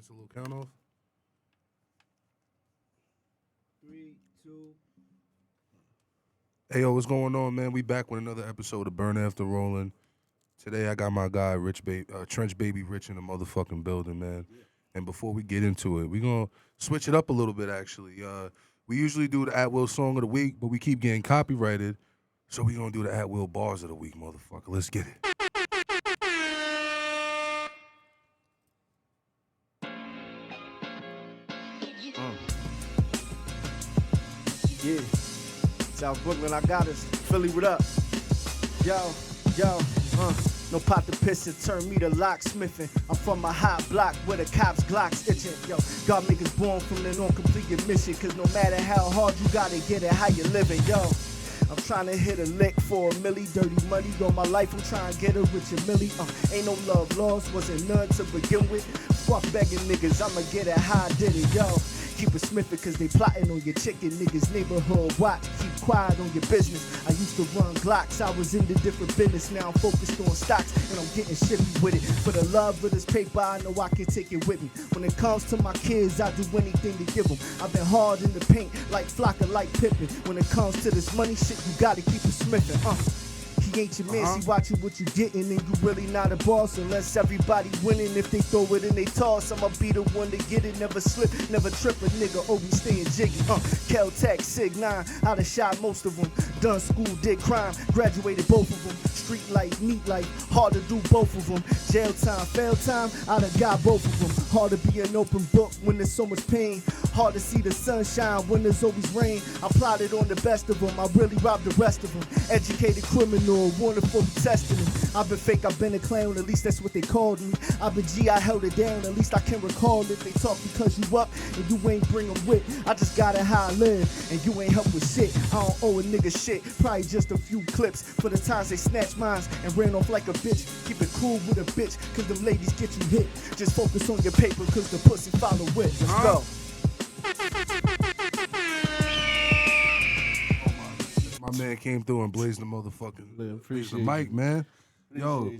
It's a little count off. 3, 2. Hey, yo, what's going on, man? We back with another episode of Burn After Rolling. Today, I got my guy, Trench Baby Rich in the motherfucking building, man. Yeah. And before we get into it, we're going to switch it up a little bit, actually. We usually do the At-Will Song of the Week, but we keep getting copyrighted, so we're going to do the At-Will Bars of the Week, motherfucker. Let's get it. Yeah. South Brooklyn, I got us. Philly, what up? Yo, no pot to piss and turn me to locksmithing. I'm from a hot block where the cops Glocks itching. Yo, God make us born from the non-completed mission. Cause no matter how hard you gotta get it, how you living, yo. I'm trying to hit a lick for a milli, dirty money all my life. I'm trying to get a rich and milli. Ain't no love lost, wasn't none to begin with. Fuck begging niggas, I'ma get it how I did it, yo. Keep it smithy cause they plotting on your chicken niggas. Neighborhood watch, keep quiet on your business. I used to run Glocks, I was in the different business. Now I'm focused on stocks and I'm getting shitty with it. For the love of this paper, I know I can take it with me. When it comes to my kids, I do anything to give them. I've been hard in the paint like Flocka, like Pippin. When it comes to this money shit, you gotta keep it smithing. He ain't your man, see watching what you getting, and you really not a boss unless everybody winning. If they throw it in they toss, I'ma be the one to get it. Never slip, never trip a nigga, always staying jiggy. Kel-Tec, Sig 9, I done shot most of them. Done school, did crime, graduated both of them. Street life, neat life, hard to do both of them. Jail time, fail time, I done got both of them. Hard to be an open book when there's so much pain. Hard to see the sunshine when there's always rain. I plotted on the best of them, I really robbed the rest of them. Educated criminal, wonderful testing them. I've been fake, I've been a clown, at least that's what they called me. I've been G, I held it down, at least I can recall it. They talk because you up and you ain't bring them wit. I just got it how I live and you ain't help with shit. I don't owe a nigga shit, probably just a few clips. For the times they snatched mines and ran off like a bitch. Keep it cool with a bitch, cause them ladies get you hit. Just focus on your paper, cause the pussy follow it. Let's go. My man came through and blazed the motherfucking blazed the mic, man. Yo,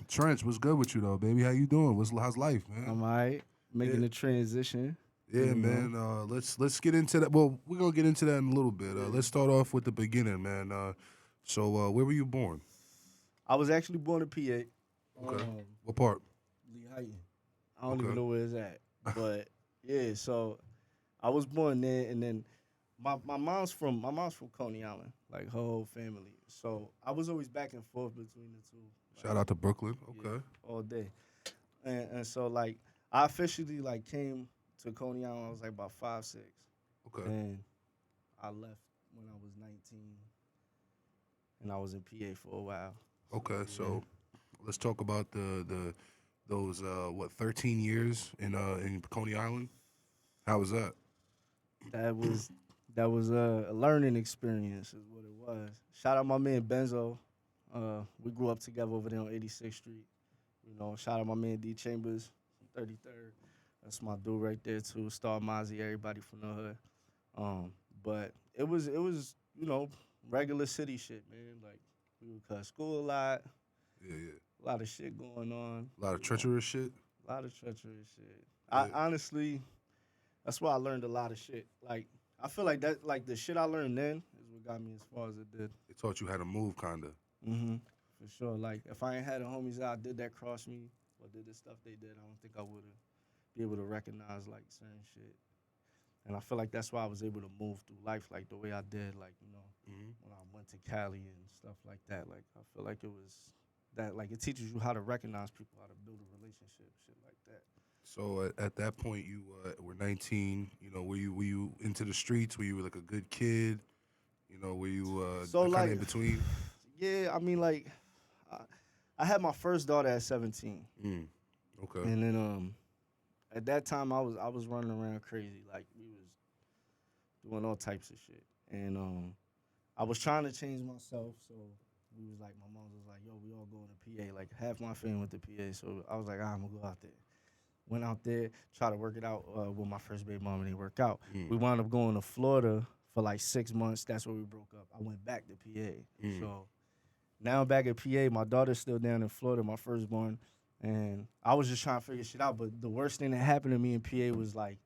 Trench, what's good with you though, baby? How you doing? How's life, man? I'm alright, making the transition. Yeah, man. Let's get into that. Well, we're gonna get into that in a little bit. Let's start off with the beginning, man. So where were you born? I was actually born in PA. Okay. What part? Lee Heighton. I don't even know where it's at, but yeah. So I was born there, and then my mom's from Coney Island, like her whole family. So I was always back and forth between the two. Shout out to Brooklyn. Okay. Yeah, all day, and so like I officially like came to Coney Island. I was like about 5, 6. Okay. And I left when I was 19, and I was in PA for a while. Okay, so let's talk about those 13 years in Coney Island. How was that? That was a learning experience, is what it was. Shout out my man Benzo. We grew up together over there on 86th Street. You know, shout out my man D Chambers, 33rd. That's my dude right there too. Star Mozzie, everybody from the hood. But it was you know, regular city shit, man. Like we would cut school a lot. Yeah. A lot of shit going on. A lot of treacherous shit. A lot of treacherous shit. Yeah. I honestly, that's why I learned a lot of shit. Like I feel like that, like the shit I learned then is what got me as far as it did. It taught you how to move, kinda. For sure. Like if I ain't had the homies out did that cross me or did the stuff they did, I don't think I would have be able to recognize like certain shit. And I feel like that's why I was able to move through life like the way I did. Like you know, when I went to Cali and stuff like that. Like I feel like it was that like it teaches you how to recognize people, how to build a relationship, shit like that. So at that point, you were 19. You know, were you into the streets? Were you like a good kid? You know, were you so kind like of in between? Yeah, I mean like I had my first daughter at 17. Okay. And then at that time I was running around crazy. Like we was doing all types of shit. And I was trying to change myself, so we was like my mom was like, yo, we all going to PA. Like half my family went to PA. So I was like, I'm gonna go out there. Went out there, try to work it out with my first baby mom, and didn't work out. We wound up going to Florida for like 6 months. That's where we broke up. I went back to PA. So now I'm back at PA. My daughter's still down in Florida, my firstborn. And I was just trying to figure shit out. But the worst thing that happened to me in PA was like,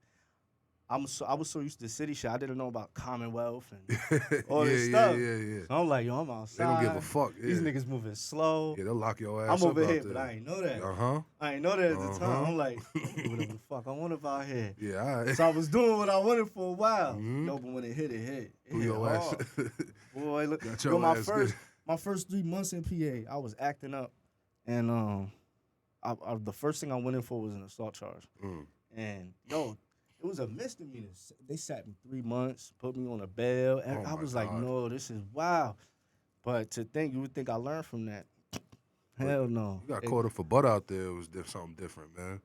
I was so used to city shit. I didn't know about Commonwealth and all Yeah, this yeah, stuff. yeah, yeah. So I'm like, yo, I'm They don't give a outside. fuck. These Yeah, niggas moving slow. yeah. They'll lock your ass I'm up over out here, but there. I ain't know that. Uh-huh. I ain't know that at the time. Uh-huh. I'm like, I'm do whatever the fuck I want about here. Yeah, all right. So I was doing what I wanted for a while. Mhm. Yo, but when it hit, it hit. It Threw hit your ass. hard. Boy, look, Got yo, your ass good. my first 3 months in PA, I was acting up, and the first thing I went in for was an assault charge, Mm. and yo, it was a misdemeanor. They sat me 3 months, put me on a bail, and Oh I my was like, God. no, this is wild. But to think, you would think I learned from that. But Hell no. You got It- caught up for butt out there. It was something different, man.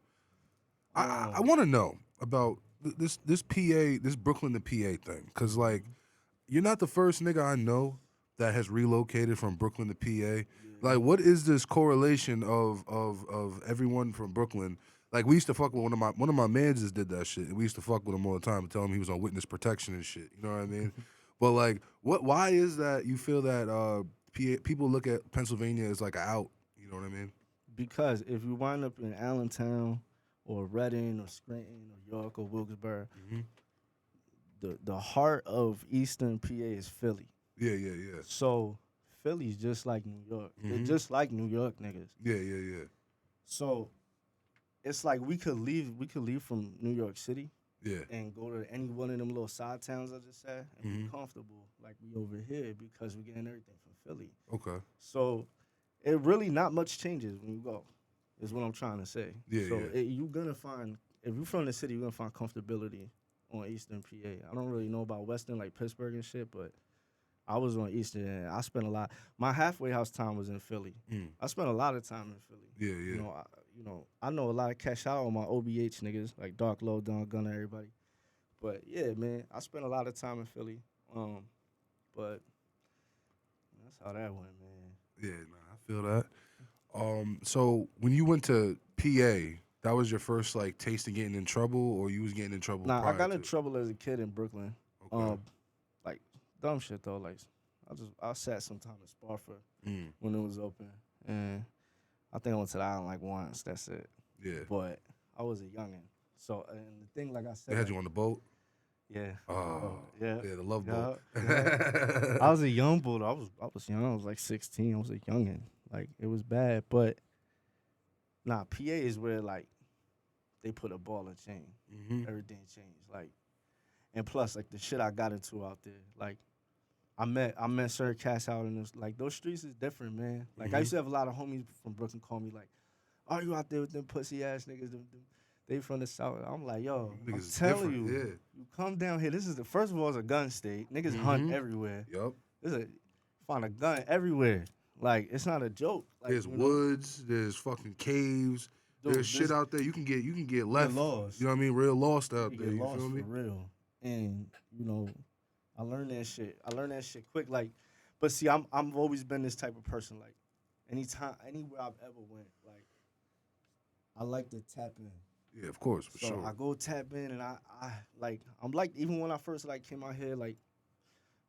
I um, want to know about this PA, this Brooklyn to PA thing, because like you're not the first nigga I know that has relocated from Brooklyn to PA. Like, what is this correlation of everyone from Brooklyn? Like, we used to fuck with one of my mans just did that shit, and we used to fuck with him all the time and tell him he was on witness protection and shit. You know what I mean? But like, what? Why is that? You feel that people look at Pennsylvania as like a out? You know what I mean? Because if you wind up in Allentown or Reading or Scranton or York or Wilkes-Barre, Mm-hmm. the heart of Eastern PA is Philly. Yeah, yeah, yeah, So Philly's just like New York. They're Mhm. just like New York niggas. yeah, yeah, yeah, So it's like we could leave from New York City yeah. and go to any one of them little side towns I just said and Mhm. be comfortable like we over here because we're getting everything from Philly. Okay. So it really not much changes when you go, is what I'm trying to say. Yeah, so yeah. you gonna find, if you're from the city, you're gonna find comfortability on Eastern PA. I don't really know about Western like Pittsburgh and shit, but I was on Eastern and I spent a lot. My halfway house time was in Philly. Mm. I spent a lot of time in Philly. Yeah, yeah. I know a lot of cash out on my OBH niggas like Dark Low, Don Gunner, everybody. But yeah, man, I spent a lot of time in Philly. But that's how that went, man. Yeah, nah, I feel that. So when you went to PA, that was your first like taste of getting in trouble, or you was getting in trouble Nah, I prior got to? in trouble as a kid in Brooklyn. Okay. Like dumb shit though. Like I sat sometime in Sparford Mm. when it was open, and I think I went to the island like once. That's it. Yeah. But I was a youngin'. So and the thing, like I said, They had like, you on the boat. yeah. Oh, yeah. yeah, the love Yeah, boat. yeah. I was a young bull. I was young. I was like 16. I was a youngin'. Like it was bad, but nah. PA is where like they put a ball and chain. Mhm. Everything changed. Like, and plus like the shit I got into out there. Like I met certain cats out in this. Like those streets is different, man. Like I used to have a lot of homies from Brooklyn call me like, "Are you out there with them pussy ass niggas? They from the south." I'm like, "Yo, Niggas I'm is telling different, you, yeah. you come down here. This is the first of all, it's a gun state. Niggas hunt everywhere. Yup. Find a gun everywhere. Like it's not a joke. Like, There's woods. There's fucking caves. Dude, there's shit out there. You can get left. lost. You know what I mean? Real lost out You there. get You lost feel me? for real. And I learned that shit. Quick. Like, but see, I've always been this type of person. Like, anywhere I've ever went, like, I like to tap in. Yeah, of course, for So sure. I go tap in, and I'm like, even when I first like came out here, like,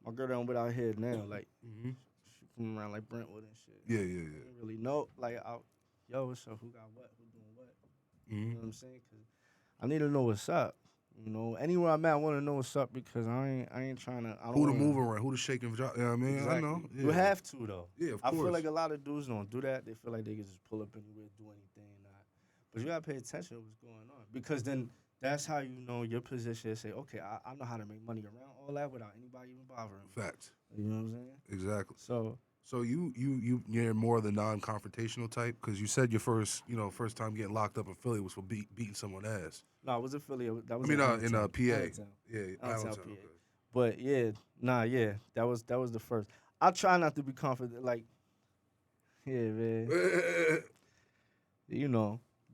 my girl that I'm with out here now, like, Mm-hmm. she from around like Brentwood and shit. Yeah, yeah, I yeah. didn't really know, like, yo, what's up? Who got what? Who doing what? You know Mm-hmm. what I'm saying? Cause I need to know what's up. Anywhere I'm at, I want to know what's up because I ain't trying to. I don't Who to wanna- move around? Who to shake and you know what I mean? Exactly. I know. Yeah. You have to though. Yeah, of I course. feel like a lot of dudes don't do that. They feel like they can just pull up anywhere, do anything, but you gotta pay attention to what's going on because then that's how you know your position. Say, okay, I know how to make money around all that without anybody even bothering me. Facts. You know what I'm saying? Exactly. So So you're more the non-confrontational type because you said your first time getting locked up in Philly was for beating someone's ass. no, I was affiliated. That I was mean, in Allentown. PA. Allentown. Yeah, Allentown, Allentown. PA. Okay. But yeah, that was the first. I try not to be confident, like, yeah, man,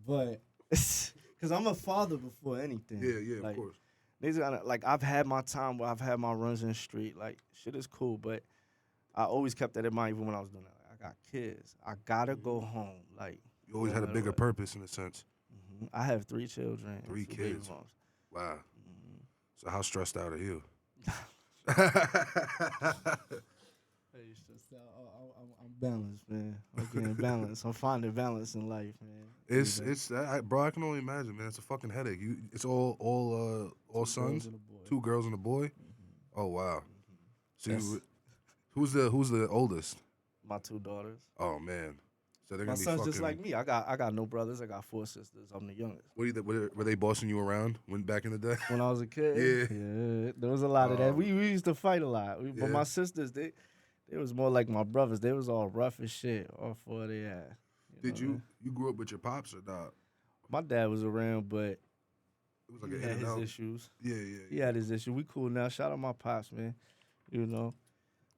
but because I'm a father before anything. Yeah, like, of course. Niggas gotta, like, I've had my time where I've had my runs in the street. Like, shit is cool, but I always kept that in mind even when I was doing that. Like, I got kids. I gotta go home. Like, You always no had a matter bigger what. purpose in a sense. I have 3 children. and 3 2 baby kids. moms. Wow. So how stressed out are you? Hey, it's just, I'm balanced, man. I'm getting balance. I'm finding balance in life, man. Bro. I can only imagine, man. It's a fucking headache. It's all Two girls sons, and a boy. 2 girls and a boy. Mm-hmm. Oh wow. So That's who's the oldest? my 2 daughters. Oh man. So they're My gonna be son's just fucking. like me. I got no brothers. I got 4 sisters. I'm the youngest. Were they bossing you around when back in the day? When I was a kid, Yeah. yeah, there was a lot of that. We used to fight a lot. But Yeah. my sisters, they was more like my brothers. They was all rough as shit. All four they had. Did Know what I mean? you grew up with your pops or not? My dad was around, but It was like he an in had and his out. issues. Yeah, yeah, He yeah. had his issues. We cool now. Shout out my pops, man. You know,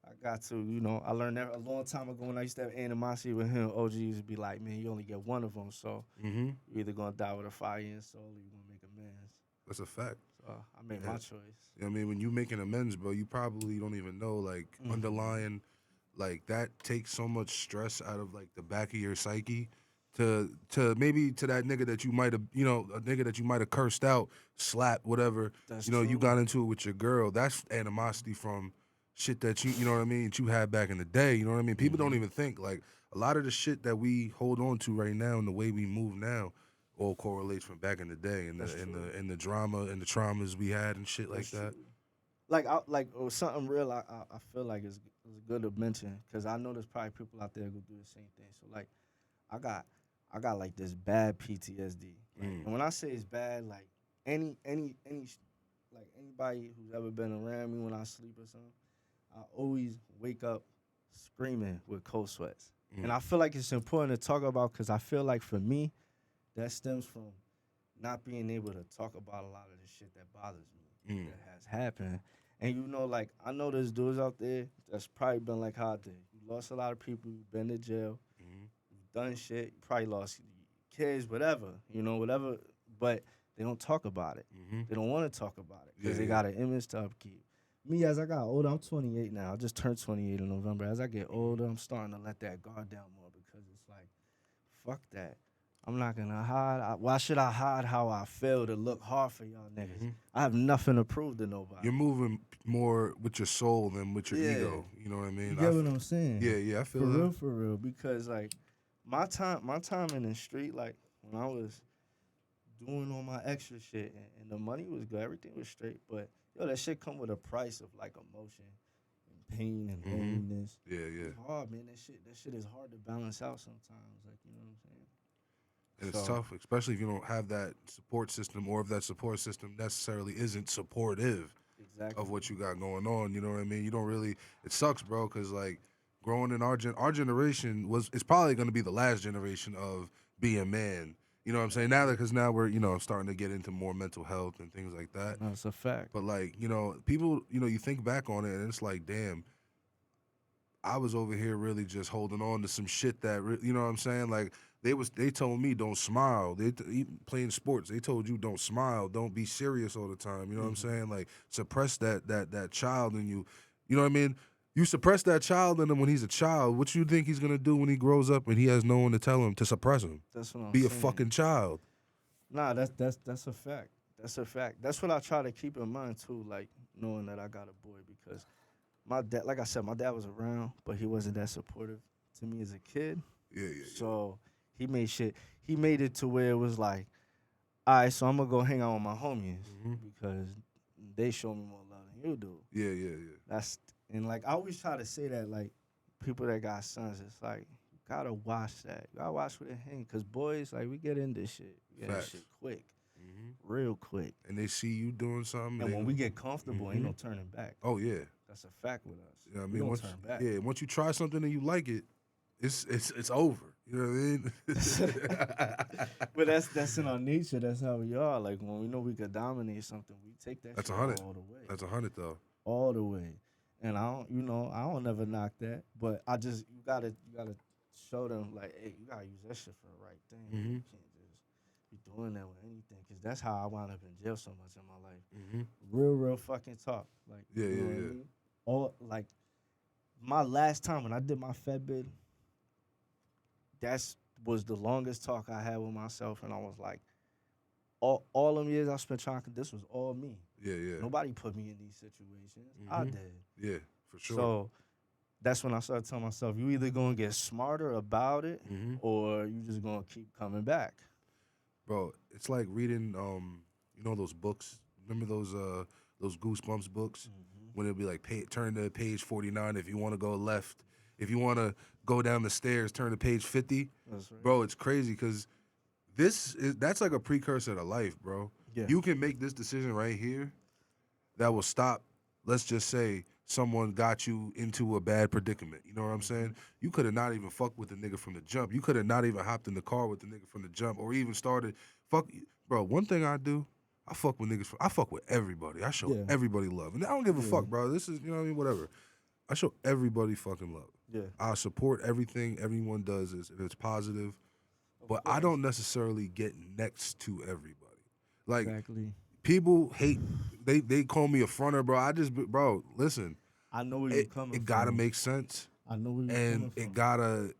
I got to. I learned that a long time ago when I used to have animosity with him. OG used to be like, man, you only get one of them, so Mm-hmm. you're either gonna die with a fire in your soul or you're gonna make amends. That's a fact. So I made Yeah. my choice. You know what I mean? When you making amends, bro, you probably don't even know, like, underlying, like, that takes so much stress out of, like, the back of your psyche to maybe to that nigga that you might have, a nigga that you might have cursed out, slapped, whatever. That's You true. got into it with your girl. That's animosity from shit that you know what I mean, that you had back in the day. You know what I mean? People don't even think, like, a lot of the shit that we hold on to right now and the way we move now all correlates from back in the day and the drama and the traumas we had and shit like that. Something real. I feel like it's good to mention because I know there's probably people out there who do the same thing. So like, I got like this bad PTSD. Like, and when I say it's bad, like like anybody who's ever been around me when I sleep or something, I always wake up screaming with cold sweats. And I feel like it's important to talk about because I feel like for me, that stems from not being able to talk about a lot of the shit that bothers me that has happened. And like I know there's dudes out there that's probably been like how I did. You lost a lot of people, you've been to jail, you've done shit, you probably lost kids, whatever, whatever. But they don't talk about it. They don't want to talk about it because they got an image to upkeep. Me, as I got older, I'm 28 now. I just turned 28 in November. As I get older, I'm starting to let that guard down more because it's like, fuck that. I'm not gonna hide. Why should I hide how I feel to look hard for y'all niggas? I have nothing to prove to nobody. You're moving more with your soul than with your Yeah. ego. You know what I mean? You get what I'm saying? Yeah, I feel for that. For real. Because like my time in the street, like when I was doing all my extra shit and the money was good, everything was straight. But that shit come with a price of like emotion and pain and loneliness. Yeah. It's hard, man. That shit is hard to balance out sometimes. Like you know what I'm saying? And it's tough, especially if you don't have that support system or if that support system necessarily isn't supportive of what you got going on. You know what I mean? You don't really, it sucks, bro, because like growing in our generation it's probably going to be the last generation of being man. You know what I'm saying? Because now we're, starting to get into more mental health and things like that. That's a fact. But like, people, you think back on it and it's like, damn, I was over here really just holding on to some shit that, you know what I'm saying? Like, they told me don't smile. Playing sports, they told you don't smile, don't be serious all the time. You know what I'm saying? Like suppress that child in you. You know what I mean? You suppress that child in him when he's a child. What you think he's gonna do when he grows up and he has no one to tell him to suppress him? That's what I'm be saying. A fucking child. Nah, that's a fact. That's a fact. That's what I try to keep in mind too. Like knowing that I got a boy because my dad, like I said, my dad was around, but he wasn't that supportive to me as a kid. Yeah. So he made it to where it was like, all right, so I'm gonna go hang out with my homies because they show me more love than you do. Yeah. And like I always try to say that like people that got sons, it's like you gotta watch that. You gotta watch where they hang, cause boys like we get in this shit, this shit quick, real quick. And they see you doing something, and when we get comfortable, ain't no turning back. Oh yeah, that's a fact with us. Yeah, I mean, we don't once, turn back. Yeah, once you try something and you like it, it's over. You know what I mean? But that's in our nature. That's how we are. Like when we know we could dominate something, we take that. That's shit 100. All the way. That's 100 though. All the way. And I don't ever knock that. But you gotta show them like, hey, you gotta use that shit for the right thing. You can't just be doing that with anything. Cause that's how I wound up in jail so much in my life. Real fucking talk. Like yeah. What I mean? All like my last time when I did my Fed bid, that was the longest talk I had with myself, and I was like, all them years I spent this was all me. Yeah. Nobody put me in these situations. I did. Yeah, for sure. So that's when I started telling myself, you either gonna get smarter about it, or you just gonna keep coming back. Bro, it's like reading you know those books. Remember those Goosebumps books when it'll be like turn to page 49 if you want to go left. If you want to go down the stairs, turn to page 50. That's right. Bro, it's crazy because that's like a precursor to life, bro. Yeah. You can make this decision right here that will stop, let's just say, someone got you into a bad predicament. You know what I'm saying? You could have not even fucked with the nigga from the jump. You could have not even hopped in the car with the nigga from the jump or even started fuck. Bro, one thing I do, I fuck with niggas. I fuck with everybody. I show Yeah. everybody love. And I don't give a fuck, bro. This is, you know what I mean? Whatever. I show everybody fucking love. Yeah. I support everything everyone does if it's positive. But I don't necessarily get next to everybody. Like, Exactly. people hate, they call me a fronter, bro. Bro, listen. I know where you're coming from. It gotta make sense. I know where you're And coming from. it gotta,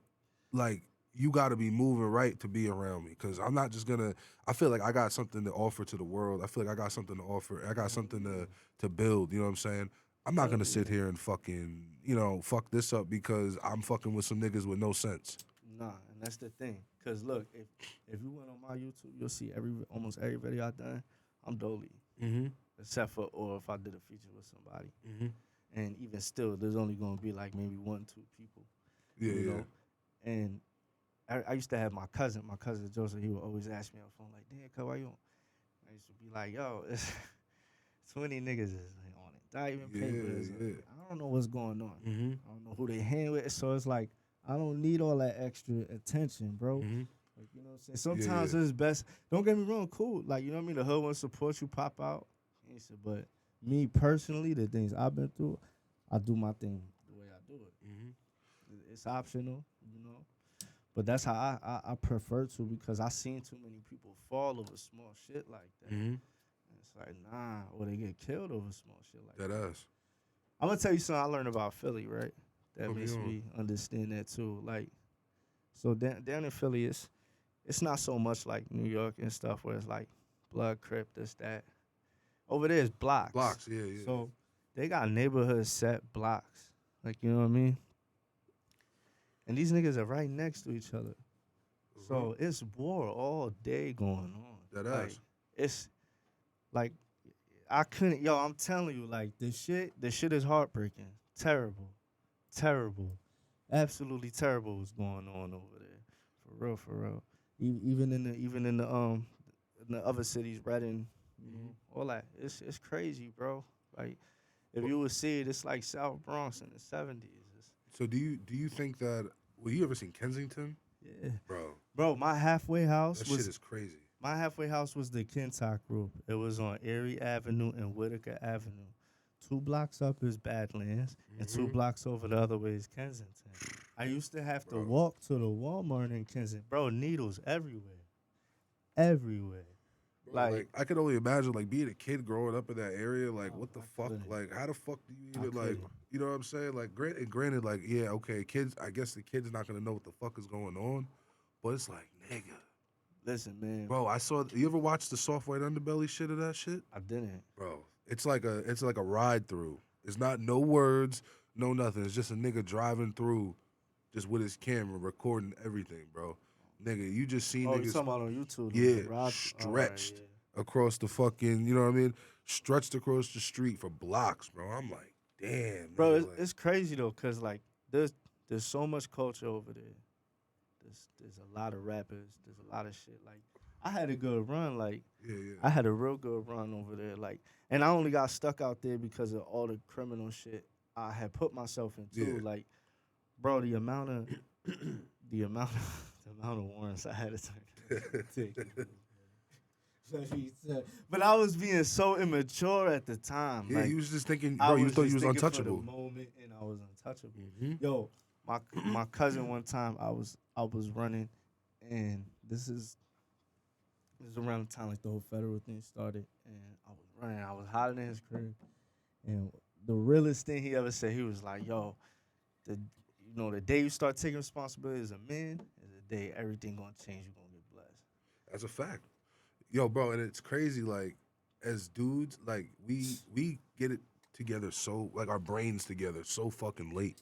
like, you gotta be moving right to be around me. Cause I'm not just gonna, I feel like I got something to offer to the world. I feel like I got something to offer. I got something to build, you know what I'm saying? I'm not gonna sit here and fucking, you know, fuck this up because I'm fucking with some niggas with no sense. Nah, and that's the thing. Cause look, if you went on my YouTube, you'll see almost every video I done, I'm Dolly. Except for, or if I did a feature with somebody. And even still, there's only gonna be like maybe 1, 2 people. Yeah, you yeah. know? And I used to have my cousin Joseph, he would always ask me on the phone, like, damn, cuz, why you on? I used to be like, yo, it's 20 niggas is on it. Diamond papers. I don't know what's going on. I don't know who they hang with. So it's like, I don't need all that extra attention, bro. Like, you know what I'm saying? Sometimes it's best. Don't get me wrong, cool. Like, you know what I mean? The hood want to support you, pop out. But me personally, the things I've been through, I do my thing the way I do it. It's optional, you know. But that's how I prefer to, because I seen too many people fall over small shit like that. And it's like, nah, or they get killed over small shit like that. That ass. I'm gonna tell you something I learned about Philly, right? That Put me makes on. me understand that too. Like, so down in Philly, it's not so much like New York and stuff where it's like blood, crip, this, that. Over there is blocks. Blocks, yeah. So they got neighborhood set blocks. Like, you know what I mean? And these niggas are right next to each other. So it's war all day going on. That like, ass. It's like, I couldn't, I'm telling you, like, this shit is heartbreaking. Terrible. Absolutely terrible what's going on over there. For real. Even in the other cities, Reading, all that. It's crazy, bro. Like, if you would see it, it's like South Bronx in the 70s. So do you think that, well, you ever seen Kensington? Yeah. Bro, my halfway house that was shit is crazy. my halfway house was the Kentuck Group. It was on Erie Avenue and Whitaker Avenue. 2 blocks up is Badlands, and 2 blocks over the other way is Kensington. I used to have to walk to the Walmart in Kensington. Bro, needles everywhere. Bro, like, I could only imagine, like, being a kid growing up in that area. Like, what the fuck? couldn't. Like, how the fuck do you even, like, couldn't. you know what I'm saying? Like, granted, like, yeah, okay, kids, I guess the kid's not going to know what the fuck is going on. But it's like, nigga. Listen, man. Bro, you ever watch the soft white underbelly shit of that shit? I didn't. Bro, it's like a ride through. It's not no words, no nothing. It's just a nigga driving through just with his camera recording everything, bro. Nigga, you just see You niggas talking about on YouTube? Yeah, stretched across the fucking, you know what I mean? Stretched across the street for blocks, bro. I'm like, damn. Bro, nigga, it's crazy though, cause like there's so much culture over there. There's a lot of rappers. There's a lot of shit. Like, I had a good run. Like, I had a real good run over there. Like, and I only got stuck out there because of all the criminal shit I had put myself into. Yeah. Like, bro, the amount of warrants I had to take. But I was being so immature at the time. Yeah, like, you was just thinking, I bro, you was thought just you was thinking untouchable. For the moment, and I was untouchable. Yo, my cousin one time I was running, and this is around the time like the whole federal thing started, and I was running. I was hiding in his crib, and the realest thing he ever said, he was like, "Yo, the day you start taking responsibility as a man is the day everything gonna change. You're gonna get blessed." That's a fact. Yo, bro, and it's crazy, like, as dudes, like, we get it together so, like, our brains together so fucking late.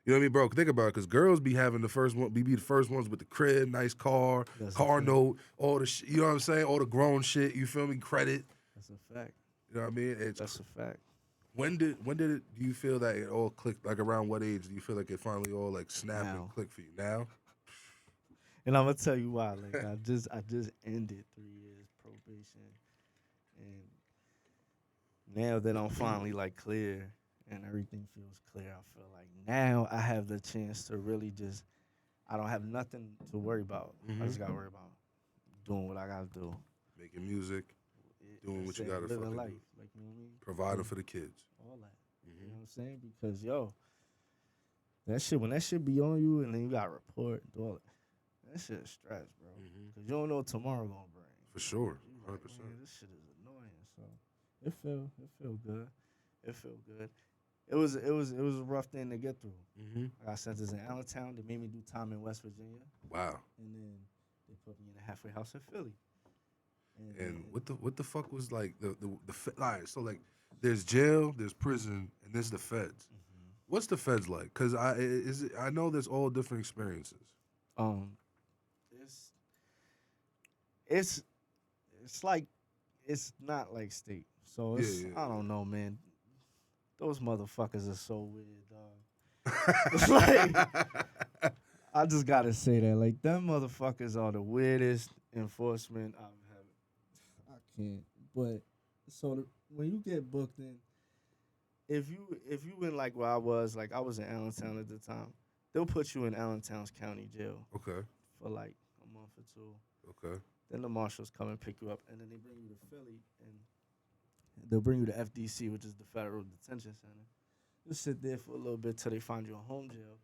You know what I mean, bro? Think about it, because girls be having the first one, be the first ones with the crib, nice car, That's a car fact. note, all the shit. You know what I'm saying? All the grown shit. You feel me? Credit. That's a fact. You know what I mean? That's a fact. When did do you feel that it all clicked? Like around what age do you feel like it finally all like snapped and Now. clicked for you? Now? And I'm gonna tell you why. Like I just ended 3 years probation, and now that I'm finally like clear and everything feels clear, I feel like now I have the chance to really just. I don't have nothing to worry about. I just gotta worry about doing what I gotta do. Making music, doing what you That's it, gotta fucking living life. do, Like you know what I mean? providing Yeah, for the kids. all that. You know what I'm saying? Because yo, that shit when that shit be on you and then you gotta report and do all that shit is stress, bro. Cause you don't know what tomorrow gonna bring. For sure, You 100%. like, man, this shit is annoying. So it feel good. It feel good. It was a rough thing to get through. I got sentenced in Allentown. They made me do time in West Virginia, Wow. and then they put me in a halfway house in Philly. And what the fuck was like all right, so like there's jail, there's prison, and there's the feds. What's the feds like? Cause I know there's all different experiences. It's it's like it's not like state. So it's Yeah. I don't know, man. Those motherfuckers are so weird, dog. It's like I just gotta say that, like them motherfuckers are the weirdest enforcement I've had. I can't. But when you get booked in, if you in like where I was, like I was in Allentown at the time, they'll put you in Allentown's county jail Okay. for like a month or two. Okay. Then the marshals come and pick you up, and then they bring you to Philly, and they'll bring you to FDC, which is the Federal Detention Center. You sit there for a little bit till they find you a home jail,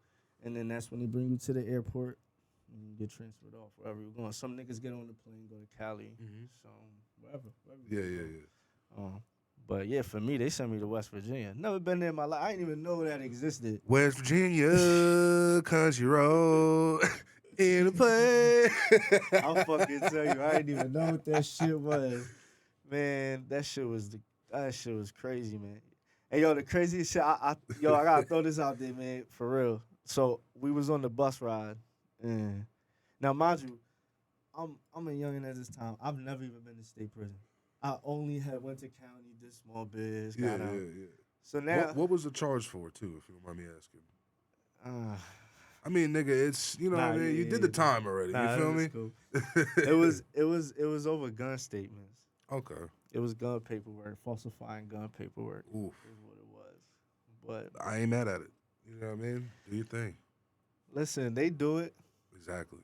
and then that's when they bring you to the airport and you get transferred off wherever you're going. Some niggas get on the plane, go to Cali, some wherever. Yeah. But yeah, for me, they sent me to West Virginia. Never been there in my life. I didn't even know that existed. West Virginia, country road, in a play. I'll fucking tell you, I didn't even know what that shit was. Man, that shit was crazy, man. Hey, yo, the craziest shit, I gotta throw this out there, man, for real. So we was on the bus ride, and now mind you, I'm a youngin' at this time. I've never even been to state prison. I only had went to county, did small biz, got out. Yeah. So now, What was the charge for too, if you don't mind me asking? uh, I mean, nigga, it's what I mean. You did the time already. nah, You feel me? cool. It was over gun statements. Okay. It was gun paperwork, falsifying gun paperwork. Oof. Is what it was. But I ain't mad at it. You know what I mean? Do your thing. listen, they do it. Exactly.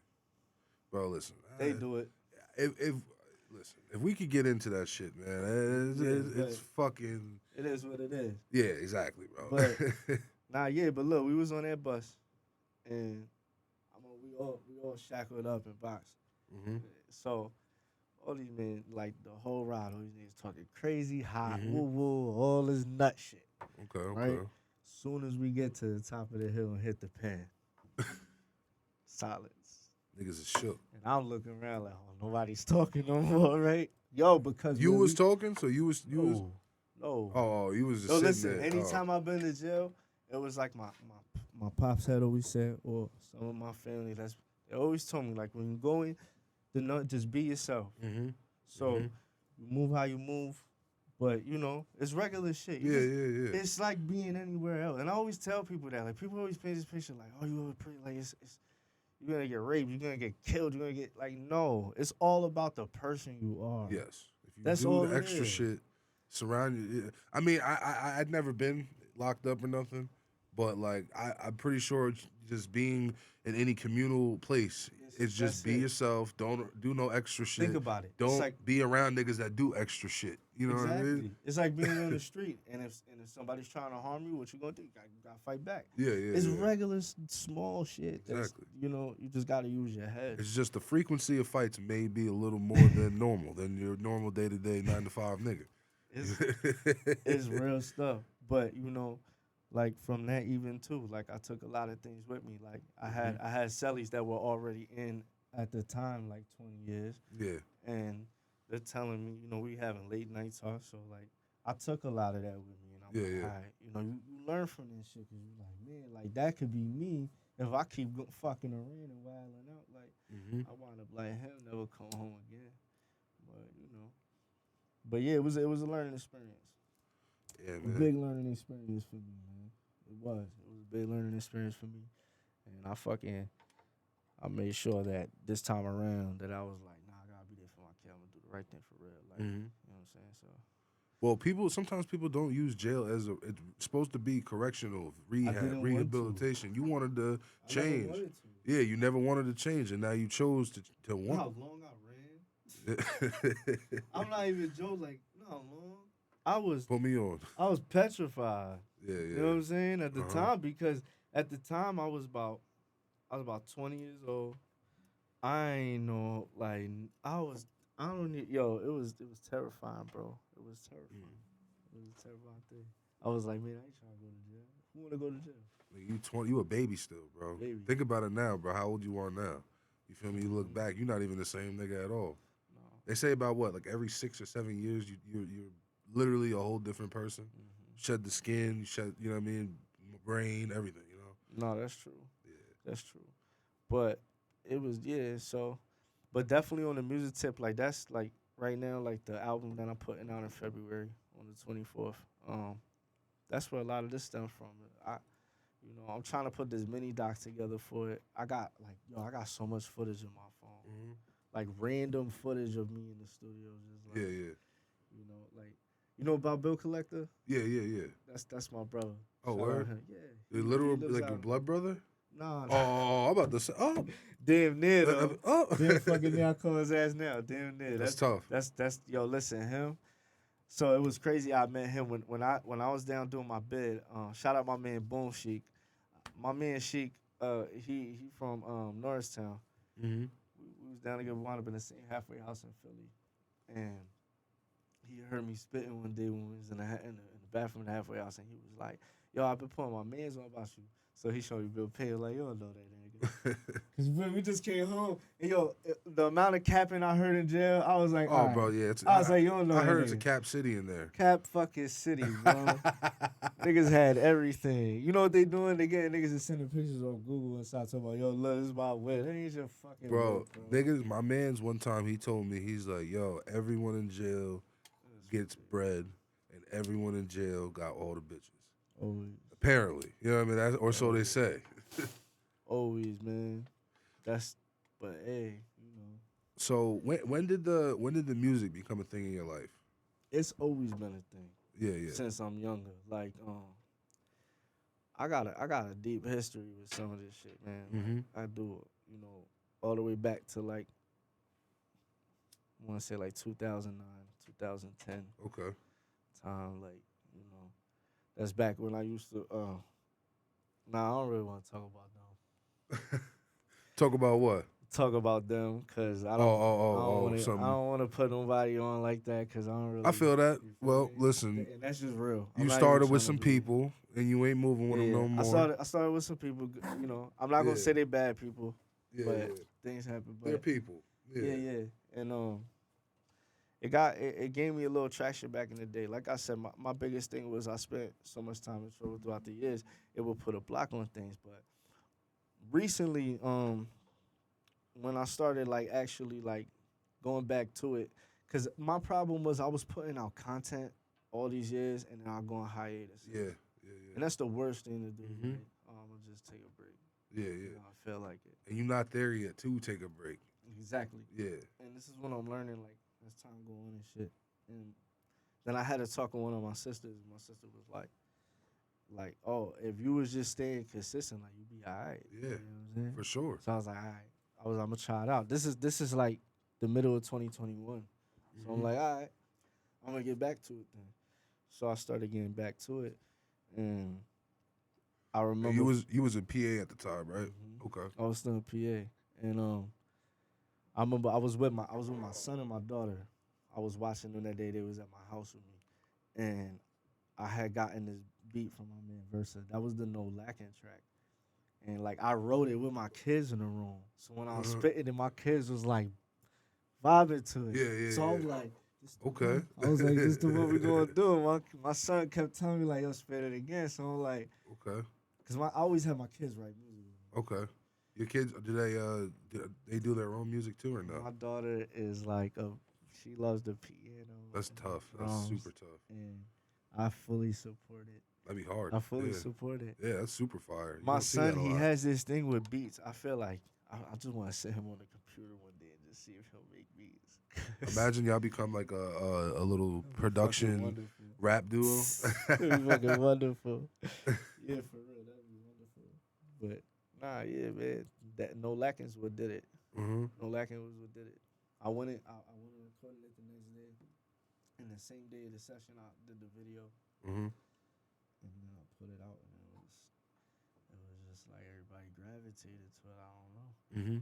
Bro, listen. They do it. If we could get into that shit, man, it's fucking. It is what it is. Yeah, exactly, bro. But but look, we was on that bus, and we all shackled up and boxed. So all these men, like the whole ride, all these niggas talking crazy, hot, woo woo, all this nut shit. Okay. Right? Soon as we get to the top of the hill and hit the pen, silence. Niggas is shook. And I'm looking around like, oh, nobody's talking no more, right? Yo, because you was talking, so you was. No. Oh, you was just So sitting listen, there. anytime I've been to jail, it was like my pops had always said, or some of my family, they always told me, like, when you go in, just be yourself. So you move how you move, but it's regular shit. Yeah. It's like being anywhere else. And I always tell people that, like, people always paint this picture like, oh, you pretty, like it's you're gonna get raped, you're gonna get killed, you're gonna get no. It's all about the person you are. Yes. If you That's do all the it extra is. shit, surround you. I mean, I'd never been locked up or nothing, but like I'm pretty sure just being in any communal place, it's just be yourself. Don't do no extra shit. Think about it. Don't be around niggas that do extra shit. You know what I mean? It's like being on the street, and if somebody's trying to harm you, what you gonna do? You gotta fight back. Yeah. It's regular small shit. Exactly. You just gotta use your head. It's just the frequency of fights may be a little more than normal than your normal day to day 9 to 5 nigga. It's real stuff. But like from that even too, like I took a lot of things with me. Like I had cellies that were already in at the time, like 20 years. Yeah. And they're telling me, we having late night talk. So like I took a lot of that with me, and I'm Yeah, like, yeah. all right, you know, you learn from this shit because you're like, man, like that could be me if I keep fucking around and wilding out. Like, Mm-hmm. I wind up like him, never come home again. But you know, but yeah, it was a learning experience, Yeah, a man. big learning experience for me, man. It was a big learning experience for me, and I made sure that this time around that I was like, nah, I gotta be there for my kid. I'm gonna do the right thing for real, like, Mm-hmm. you know what I'm saying? So Well, sometimes people don't use jail as it's supposed to be correctional, I rehab, didn't want to. rehabilitation. You wanted to I never change. wanted to. Yeah, you never wanted to change, and now you chose to You know want. how long I ran? I'm not even joking. Like, you know how long? I was Put me on. I was petrified. Yeah, You know what yeah. I'm saying? At the Uh-huh. time, because at the time I was about 20 years old. I ain't know like I don't need it was terrifying, bro. It was terrifying. It was a terrifying thing. I was like, man, I ain't trying to go to jail. Who wanna go to jail? Like, you 20, you a baby still, bro. Baby. Think about it now, bro. How old you are now? You feel me? You look Mhm. back, you're not even the same nigga at all. No. They say about what, like every 6 or 7 years, you're literally a whole different person. Hmm. Shed the skin, you shed, you know what I mean, brain, everything. You know. No, that's true. Yeah. That's true. But it was so but definitely on the music tip, like that's like right now, like the album that I'm putting out in February on the 24th. That's where a lot of this stems from. I'm trying to put this mini doc together for it. I got so much footage in my phone, Mm-hmm. like random footage of me in the studio, just like Yeah, yeah, like about Bill Collector. yeah, yeah, yeah. That's my brother. Oh, Shout out word? him. Yeah, Your he literal, lives like out your in- blood brother? Nah, nah. Oh, I'm about to say, oh, Damn near though. oh. Damn fucking near I call his ass now. Damn near. That's tough. That's yo. Listen, him. So it was crazy. I met him when I was down doing my bid. Shout out my man Boom Sheik. My man Sheik. He from Norristown. Mm-hmm. We was down together. We wound up in the same halfway house in Philly, and he heard me spitting one day when we was in the bathroom in the halfway house, and he was like, "Yo, I've been putting my mans on about you." So he showed me Bill Payne, like, "You don't know that nigga." Cause we just came home, and the amount of capping I heard in jail, I was like, Oh, all right. bro, yeah. I was like, you don't know I that heard it's a nigga. Cap City in there. Cap fucking city, bro. Niggas had everything. You know what they doing? They getting niggas to sending pictures on Google and start talking about, yo, look, this is my whip. That ain't your fucking Bro, whip, bro. niggas, my man's one time he told me, he's like, yo, everyone in jail gets bread, and everyone in jail got all the bitches. Always, Apparently, you know what I mean? Or so they say. always, man. But hey, So when did the music become a thing in your life? it's always been a thing Yeah, yeah. since I'm younger. Like, I got a deep history with some of this shit, man. Mm-hmm. I do, all the way back to like, I want to say like 2009, 2010 Okay. time. Like, that's back when I used to. Nah, I don't really want to talk about them. Talk about what? Talk about them, cause I something. don't want to put nobody on like that, cause I don't really. I feel that. you feel Well, me? listen, And that's just real. I'm you not started even with tryna some be- people, and you ain't moving with them no more. I started with some people. I'm not gonna Yeah. say they bad people, Yeah, but yeah. things happen. They're But people. yeah, and it gave me a little traction back in the day. Like I said, my biggest thing was I spent so much time in trouble throughout the years. It would put a block on things. But recently, when I started like actually like going back to it, because my problem was I was putting out content all these years and then I'll go on hiatus. Yeah, yeah, And yeah. that's the worst thing to do. Mhm. Like, I'm gonna just take a break. Yeah, yeah. I feel like it. And you're not there yet to take a break. Exactly. Yeah. And this is what I'm learning, like, as time go on and shit. And then I had to talk with one of my sisters. My sister was like, oh, if you was just staying consistent, like, you'd be all right. Yeah, You know what I'm saying? for sure. So I was like, all right. I'm gonna try it out. This is like the middle of 2021. So I'm Mhm. like, all right, I'm gonna get back to it then. So I started getting back to it, and I remember And you was a PA at the time, right? Mhm. Okay. I was still in PA, and I remember I was with my son and my daughter. I was watching them that day. They was at my house with me, and I had gotten this beat from my man Versa. That was the No Lacking track, and like I wrote it with my kids in the room. So when I was Uh-huh. spitting it, my kids was like vibing to it. Yeah, yeah, So I was yeah. like, This the Okay. one. I was like, this the what we gonna do. My son kept telling me like, yo, spit it again. So I'm like, Okay. cause I always have my kids write music. Okay. Your kids, do they do their own music too or no? My daughter is like she loves the piano. That's and tough. the That's drums, super tough. and I fully support it. That'd be hard. I fully Yeah. support it. Yeah, that's super fire. You My don't see that son, a he lot. has this thing with beats. I feel like I just want to sit him on the computer one day and just see if he'll make beats. Imagine y'all become like a little Fucking production wonderful. rap duo. It'd be fucking wonderful. Yeah, for real, that'd be wonderful. But nah, yeah, man, that No Lackins what did it. Mm-hmm. No Lackins was what did it. I went and recorded it the next day, and the same day of the session I did the video, Mm-hmm. and then I put it out, and it was just like everybody gravitated to it. I don't know, Mm-hmm.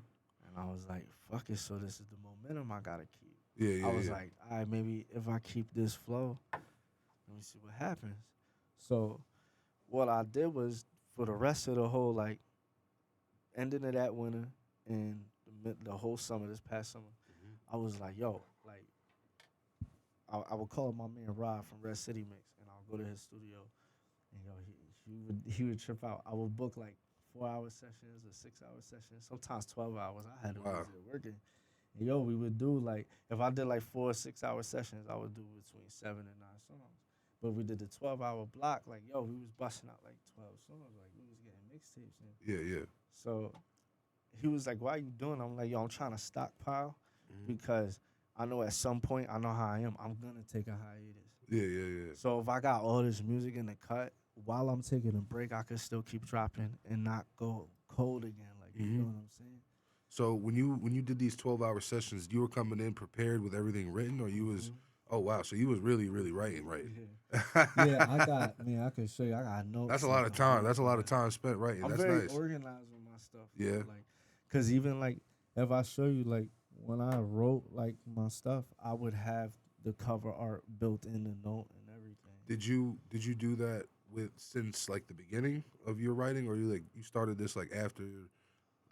and I was like, fuck it. So this is the momentum I gotta keep. Yeah, yeah. I was yeah. like, all right, maybe if I keep this flow, let me see what happens. So what I did was for the rest of the whole like ending of that winter and the whole summer, this past summer, I was like, yo, like I would call my man Rod from Red City Mix, and I'll go to his studio, and yo, he would trip out. I would book like 4-hour sessions or 6-hour sessions, sometimes 12 hours. I had to Wow. was there working. And yo, we would do like if I did like 4 or 6-hour sessions, I would do between 7 and 9 songs. But we did the 12-hour block, like yo, we was busting out like 12 songs, like we was getting mixtapes. Yeah, yeah. So he was like, "Why are you doing?" I'm like, "Yo, I'm trying to stockpile because I know at some point I know how I am. I'm gonna take a hiatus. Yeah, yeah, yeah. So if I got all this music in the cut while I'm taking a break, I could still keep dropping and not go cold again. Like you know what I'm saying? So when you did these 12-hour sessions, you were coming in prepared with everything written, or you was oh wow, so you was really writing, right? Yeah, I got man. I can show you. I got notes. That's a lot of time. That's a lot of time spent writing. I'm That's very nice. organized with my stuff. Yeah. Like, cause even like if I show you like when I wrote like my stuff, I would have the cover art built in the note and everything. Did you do that with since like the beginning of your writing, or you started this like after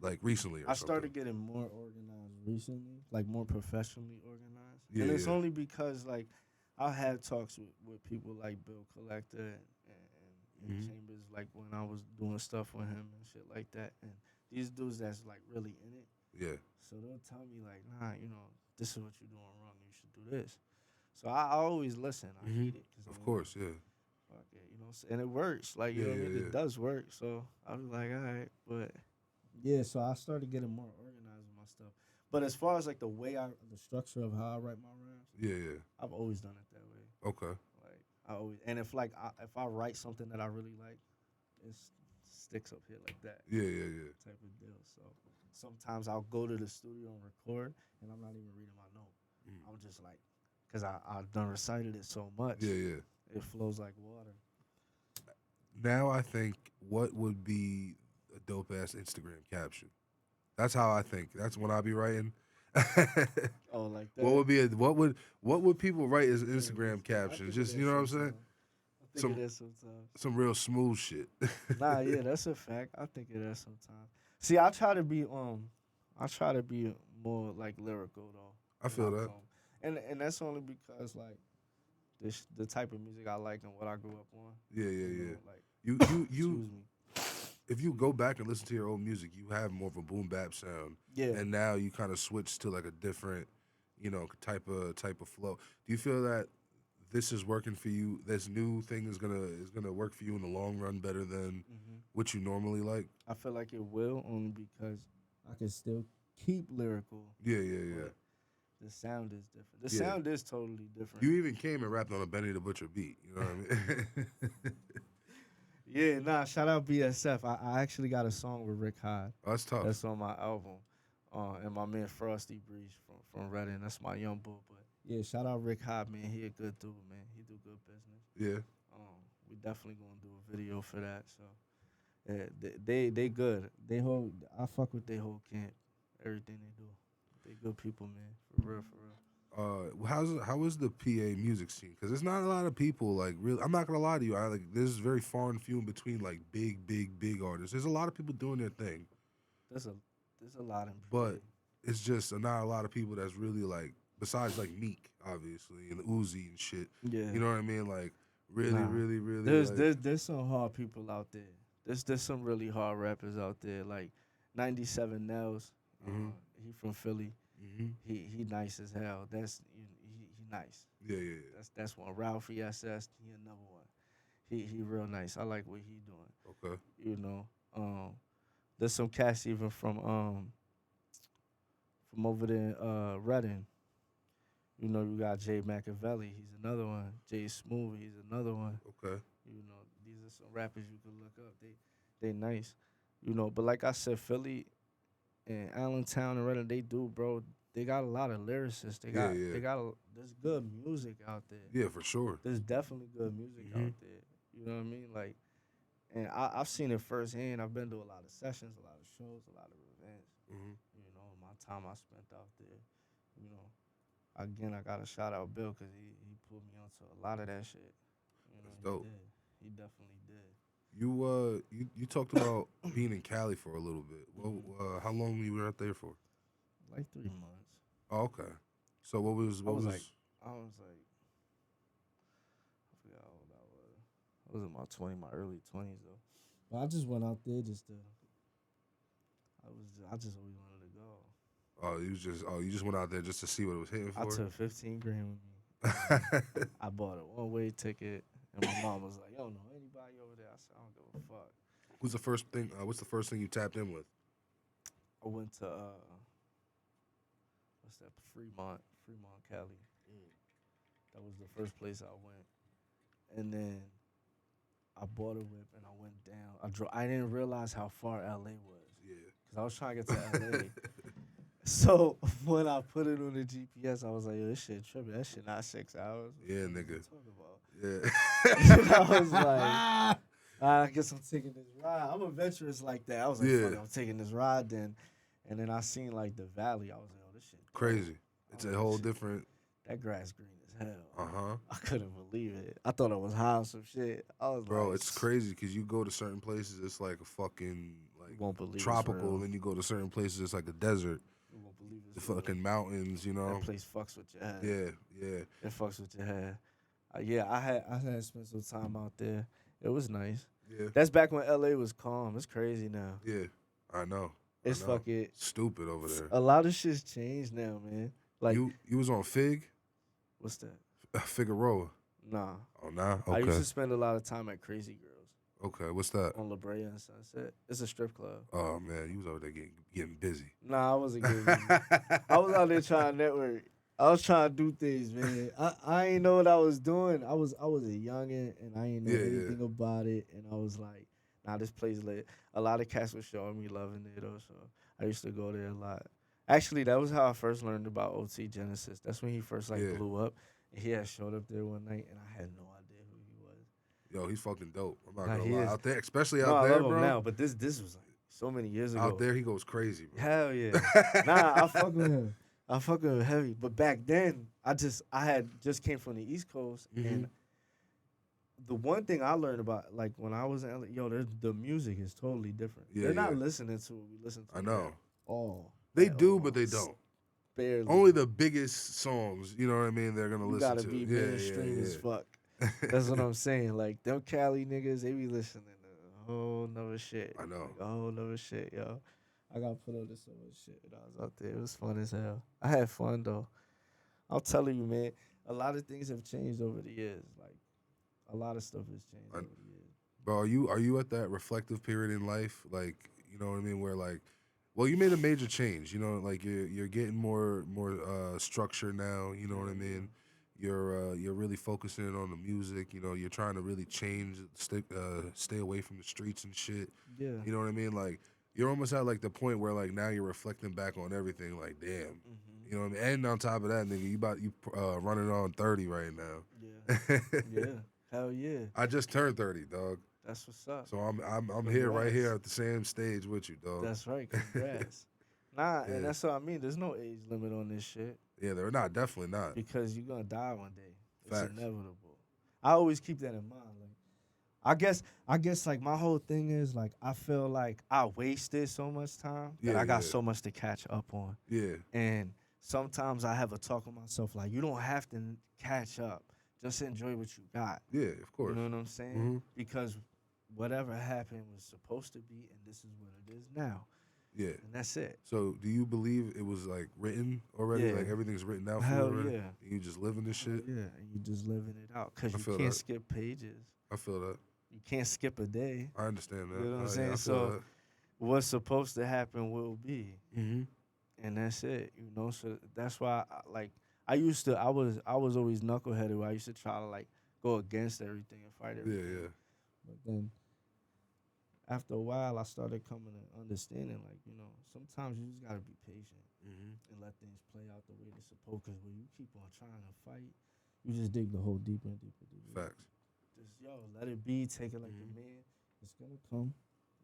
like recently or I something? started getting more organized recently, like more professionally organized. Yeah, And it's yeah. only because like I had talks with people like Bill Collector and Chambers, like when I was doing stuff with him and shit like that. And these dudes that's like really in it. Yeah. So they'll tell me like, nah, this is what you're doing wrong. You should do this. So I always listen. I hate it. Of course, yeah. Fuck it, and it works. Like, you know what I mean? yeah. It does work. So I was like, all right. But yeah, so I started getting more organized with my stuff. But as far as like the structure of how I write my rhymes, Yeah, I've always done it that way. okay. Like I always, and if I write something that I really like, it sticks up here like that. Yeah. Type of deal. So sometimes I'll go to the studio and record, and I'm not even reading my note. I'm just like, cause I've done recited it so much. Yeah. It flows like water. Now I think what would be a dope ass Instagram caption. That's how I think. That's when I be writing. Oh, like that. What would people write as Instagram captions? Just you know what I'm saying? I think it is sometimes. Some real smooth shit. Nah, yeah, that's a fact. I think it is sometimes. See, I try to be more like lyrical though. I feel that. And that's only because like the type of music I like and what I grew up on. Yeah. Like You excuse me. if you go back and listen to your old music, you have more of a boom bap sound. Yeah. And now you kind of switch to like a different, type of flow. Do you feel that this is working for you? This new thing is gonna work for you in the long run better than what you normally like? I feel like it will only because I can still keep lyrical. Yeah. The sound is different. The Yeah. sound is totally different. You even came and rapped on a Benny the Butcher beat. You know what I mean? Yeah, nah, shout out BSF. I actually got a song with Rick Hyde. Oh, that's tough. That's on my album. And my man Frosty Breeze from Reading. That's my young boy. But yeah, shout out Rick Hyde, man. He a good dude, man. He do good business. Yeah. We definitely gonna do a video for that. So yeah, they good. I fuck with they whole camp. Everything they do. They good people, man. For real. How is the PA music scene? Because there's not a lot of people like really. I'm not gonna lie to you. There's very far and few in between like big artists. There's a lot of people doing their thing. There's a lot in PA. But it's just not a lot of people that's really like besides like Meek, obviously, and Uzi and shit. Yeah. You know what I mean? Like really, Nah. really, really. There's like, there's some hard people out there. There's some really hard rappers out there. Like 97 Nels. Mhm. He from Philly. Mhm. He nice as hell. He nice. Yeah, yeah, That's one. Ralphie SS. He another one. He real nice. I like what he doing. yeah. Okay. You know. There's some cats even from over there in Reading. You know, you got Jay Machiavelli. He's another one. Jay Smooth. He's another one. Okay. You know, these are some rappers you can look up. They nice. You know, but like I said, Philly and Allentown and Reading, they do, bro. They got a lot of lyricists. There's good music out there. Yeah, for sure. There's definitely good music out there. You know what I mean? Like, and I've seen it firsthand. I've been to a lot of sessions, a lot of shows, a lot of events. Mhm. You know, my time I spent out there. You know, again, I gotta shout out Bill because he put me onto a lot of that shit. You know, That's dope. He did. He definitely did. You talked about being in Cali for a little bit. Well, how long you were out there for? Like 3 months. Oh, okay. So what was I was like, I forgot how old I was. I was in my early 20s though. But I just went out there just to. I just always wanted to go. you just went out there just to see what it was hitting for? I took 15 grand with me. I bought a one-way ticket, and my mom was like, "Yo, know anybody over there?" I said, "I don't give a fuck." What's the first thing? What's the first thing you tapped in with? I went to what's that? Fremont, Cali. That was the first place I went, and then I bought a whip and I went down. I didn't realize how far LA was. Yeah. Cause I was trying to get to LA. So when I put it on the GPS, I was like, "Yo, this shit tripping. That shit not 6 hours." Yeah, nigga. Yeah. Yeah. I was like, I guess I'm taking this ride. I'm adventurous like that. I was like, Yeah. fuck it, I'm taking this ride then. And then I seen like the valley. I was like, oh, this shit dope. Crazy. It's a whole different. That grass green as hell. Uh-huh. I couldn't believe it. I thought it was high on some shit. I was Bro, like, it's crazy because you go to certain places, it's like a fucking like won't believe it's tropical, real. and then you go to certain places, it's like a desert. You won't believe The it's real. fucking mountains, you know. That place fucks with your head. Yeah, yeah. It fucks with your head. Yeah, I had spent some time out there. It was nice. Yeah. That's back when LA was calm. It's crazy now. Yeah. I know. It's I know. fucking Stupid over there. a lot of shit's changed now, man. Like you was on Fig? what's that? Figueroa. Nah. Oh, nah? I used Okay. to spend a lot of time at Crazy Girls Okay, what's that? on La Brea and Sunset. It's a strip club. Oh, man, you was over there getting busy. Nah, I wasn't getting I was out there trying to network. I was trying to do things, man. I ain't know what I was doing. I was a youngin' and I ain't know anything about it. And I was like, nah, this place lit. A lot of cats were showing me loving it though, so I used to go there a lot. Actually, that was how I first learned about OT Genesis. That's when he first blew up. And he had showed up there one night and I had no idea who he was. Yo, he's fucking dope. I'm not Nah, gonna he lie. is. Out there, especially No, out I there, love him bro. now, but this was like so many years ago. Out there, he goes crazy, bro. Hell yeah. Nah, I fuck with him. I fuck with him heavy. But back then, I had just came from the East Coast, and the one thing I learned about, like when I was in LA, the music is totally different. Yeah, They're not listening to what we listen to. I know. Oh, They do, but they don't. Barely. Only the biggest songs, you know what I mean, they're gonna You listen gotta to. be mainstream as fuck. That's what I'm saying. Like them Cali niggas, they be listening to a whole nother shit. I know. Like, a whole nother shit, yo. I got put up to so much shit when I was out there. It was fun as hell. I had fun though. I'm telling you, man. A lot of things have changed over the years. Like a lot of stuff has changed over the years. Bro, are you at that reflective period in life? Like, you know what I mean, where like, well, you made a major change. You know, like you're getting more structure now. You know what I mean. You're really focusing on the music. You know, you're trying to really change, stay away from the streets and shit. Yeah. You know what I mean? Like, you're almost at like the point where like now you're reflecting back on everything. Like, damn. You know what I mean? And on top of that, nigga, you running on 30 right now. Yeah. Yeah. Hell yeah. I just turned 30, dog. That's what's up. So I'm here right here at the same stage with you, dog. That's right. Congrats. And that's what I mean. There's no age limit on this shit. Yeah, they're not. Definitely not. Because you're gonna die one day. Facts. It's inevitable. I always keep that in mind. Like, I guess like my whole thing is like I feel like I wasted so much time that I got so much to catch up on. Yeah. And sometimes I have a talk with myself like, you don't have to catch up. Just enjoy what you got. Yeah, of You course. know what I'm saying? Mhm. Because whatever happened was supposed to be, and this is what it is now. Yeah. And that's it. So, do you believe it was like written already? Yeah. Like everything's written out for you Hell already? yeah. And you just living this Hell shit? yeah. And you just living it out. Because I you feel can't that. skip pages. I feel that. You can't skip a day. I understand that. You know what I'm Yeah, saying? I feel So that. what's supposed to happen will be. Mm-hmm. And that's it. You know, so that's why I was always knuckleheaded where I used to try to like go against everything and fight Yeah, everything. yeah. But then after a while I started coming to understanding like, you know, sometimes you just gotta be patient Mm-hmm. and let things play out the way they're supposed. Because when you keep on trying to fight, you just dig the hole deeper and deeper, deeper. Facts. Just let it be. Take it like Mhm. the man. It's gonna come.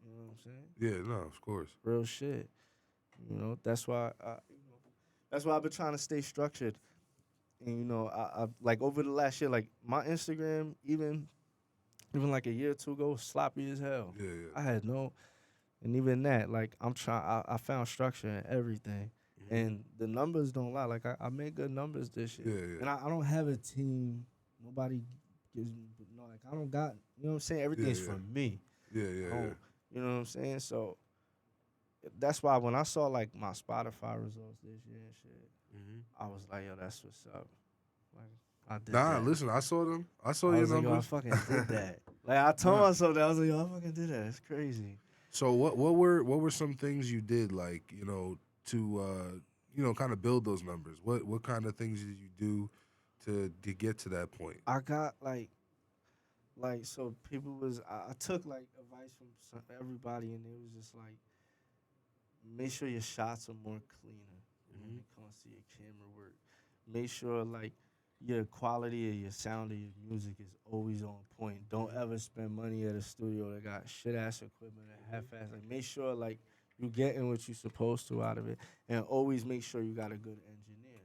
You know what I'm saying? Yeah, no, of course. Real shit. You know, that's why that's why I've been trying to stay structured. And you know, I like over the last year, like my Instagram, even like a year or two ago, was sloppy as hell. Yeah, yeah. I had no, and even that, like I'm trying. I found structure in everything, Mhm. and the numbers don't lie. Like I made good numbers this year, Yeah, yeah. and I don't have a team. Nobody gives me no. Like I don't got. You know what I'm saying? Everything's yeah. from me. Yeah, I yeah, don't- yeah. You know what I'm saying? So that's why when I saw like my Spotify results this year and shit, Mm-hmm. I was like, yo, that's what's up. Like I did Nah, that. listen, I saw them. I saw I your was like, yo, I numbers. fucking did that. Like I told Nah. myself that I was like, yo, I fucking did that. It's crazy. So what were some things you did like, you know, to kind of build those numbers? What kind of things did you do to get to that point? I got like so people was I took like advice from everybody and it was just like make sure your shots are more cleaner when it comes to your camera work. Make sure like your quality of your sound of your music is always on point. Don't ever spend money at a studio that got shit ass equipment and half ass. Like make sure like you getting what you supposed to out of it, and always make sure you got a good engineer.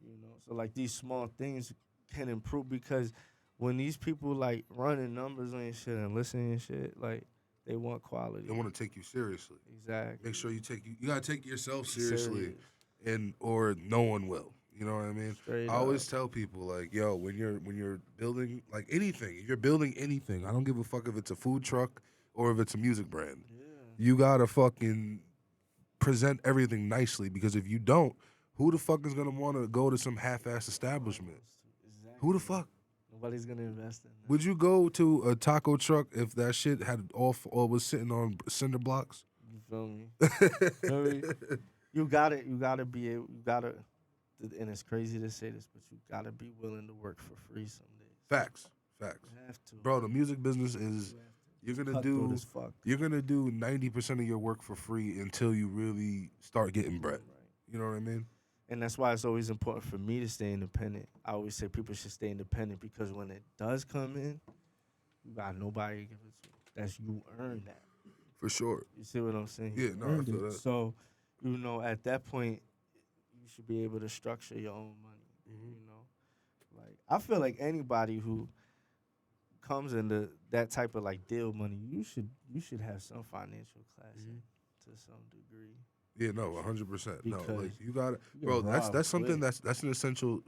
You know, so like these small things can improve because when these people like running numbers on your shit and listening and shit, like they want quality. They want to take you seriously. Exactly. Make sure you gotta take yourself seriously, Serious. and or no one will. You know what I mean? Straight I always up. tell people like, yo, when you're building like anything, if you're building anything, I don't give a fuck if it's a food truck or if it's a music brand. Yeah. You gotta fucking present everything nicely because if you don't, who the fuck is gonna want to go to some half-ass establishment? Exactly. Who the fuck? Nobody's gonna invest in that. Would you go to a taco truck if that shit had all was sitting on cinder blocks? You feel me? Feel me? You gotta be able, you gotta, and it's crazy to say this, but you gotta be willing to work for free some days. Facts, facts, You have to. bro. The music business is You have to. you're gonna Cutthroat do as fuck. you're gonna do 90% of your work for free until you really start getting bread. Right. You know what I mean? And that's why it's always important for me to stay independent. I always say people should stay independent because when it does come in, you got nobody to give it to. That's you earn that. For sure. You see what I'm saying? Yeah, You no, I earned feel it. that. So, you know, at that point, you should be able to structure your own money. Mm-hmm. You know, like I feel like anybody who comes into that type of like deal money, you should have some financial class to some degree. Yeah, no, 100%. No, like Because you got to you get bro. That's robbed something quick. that's an essential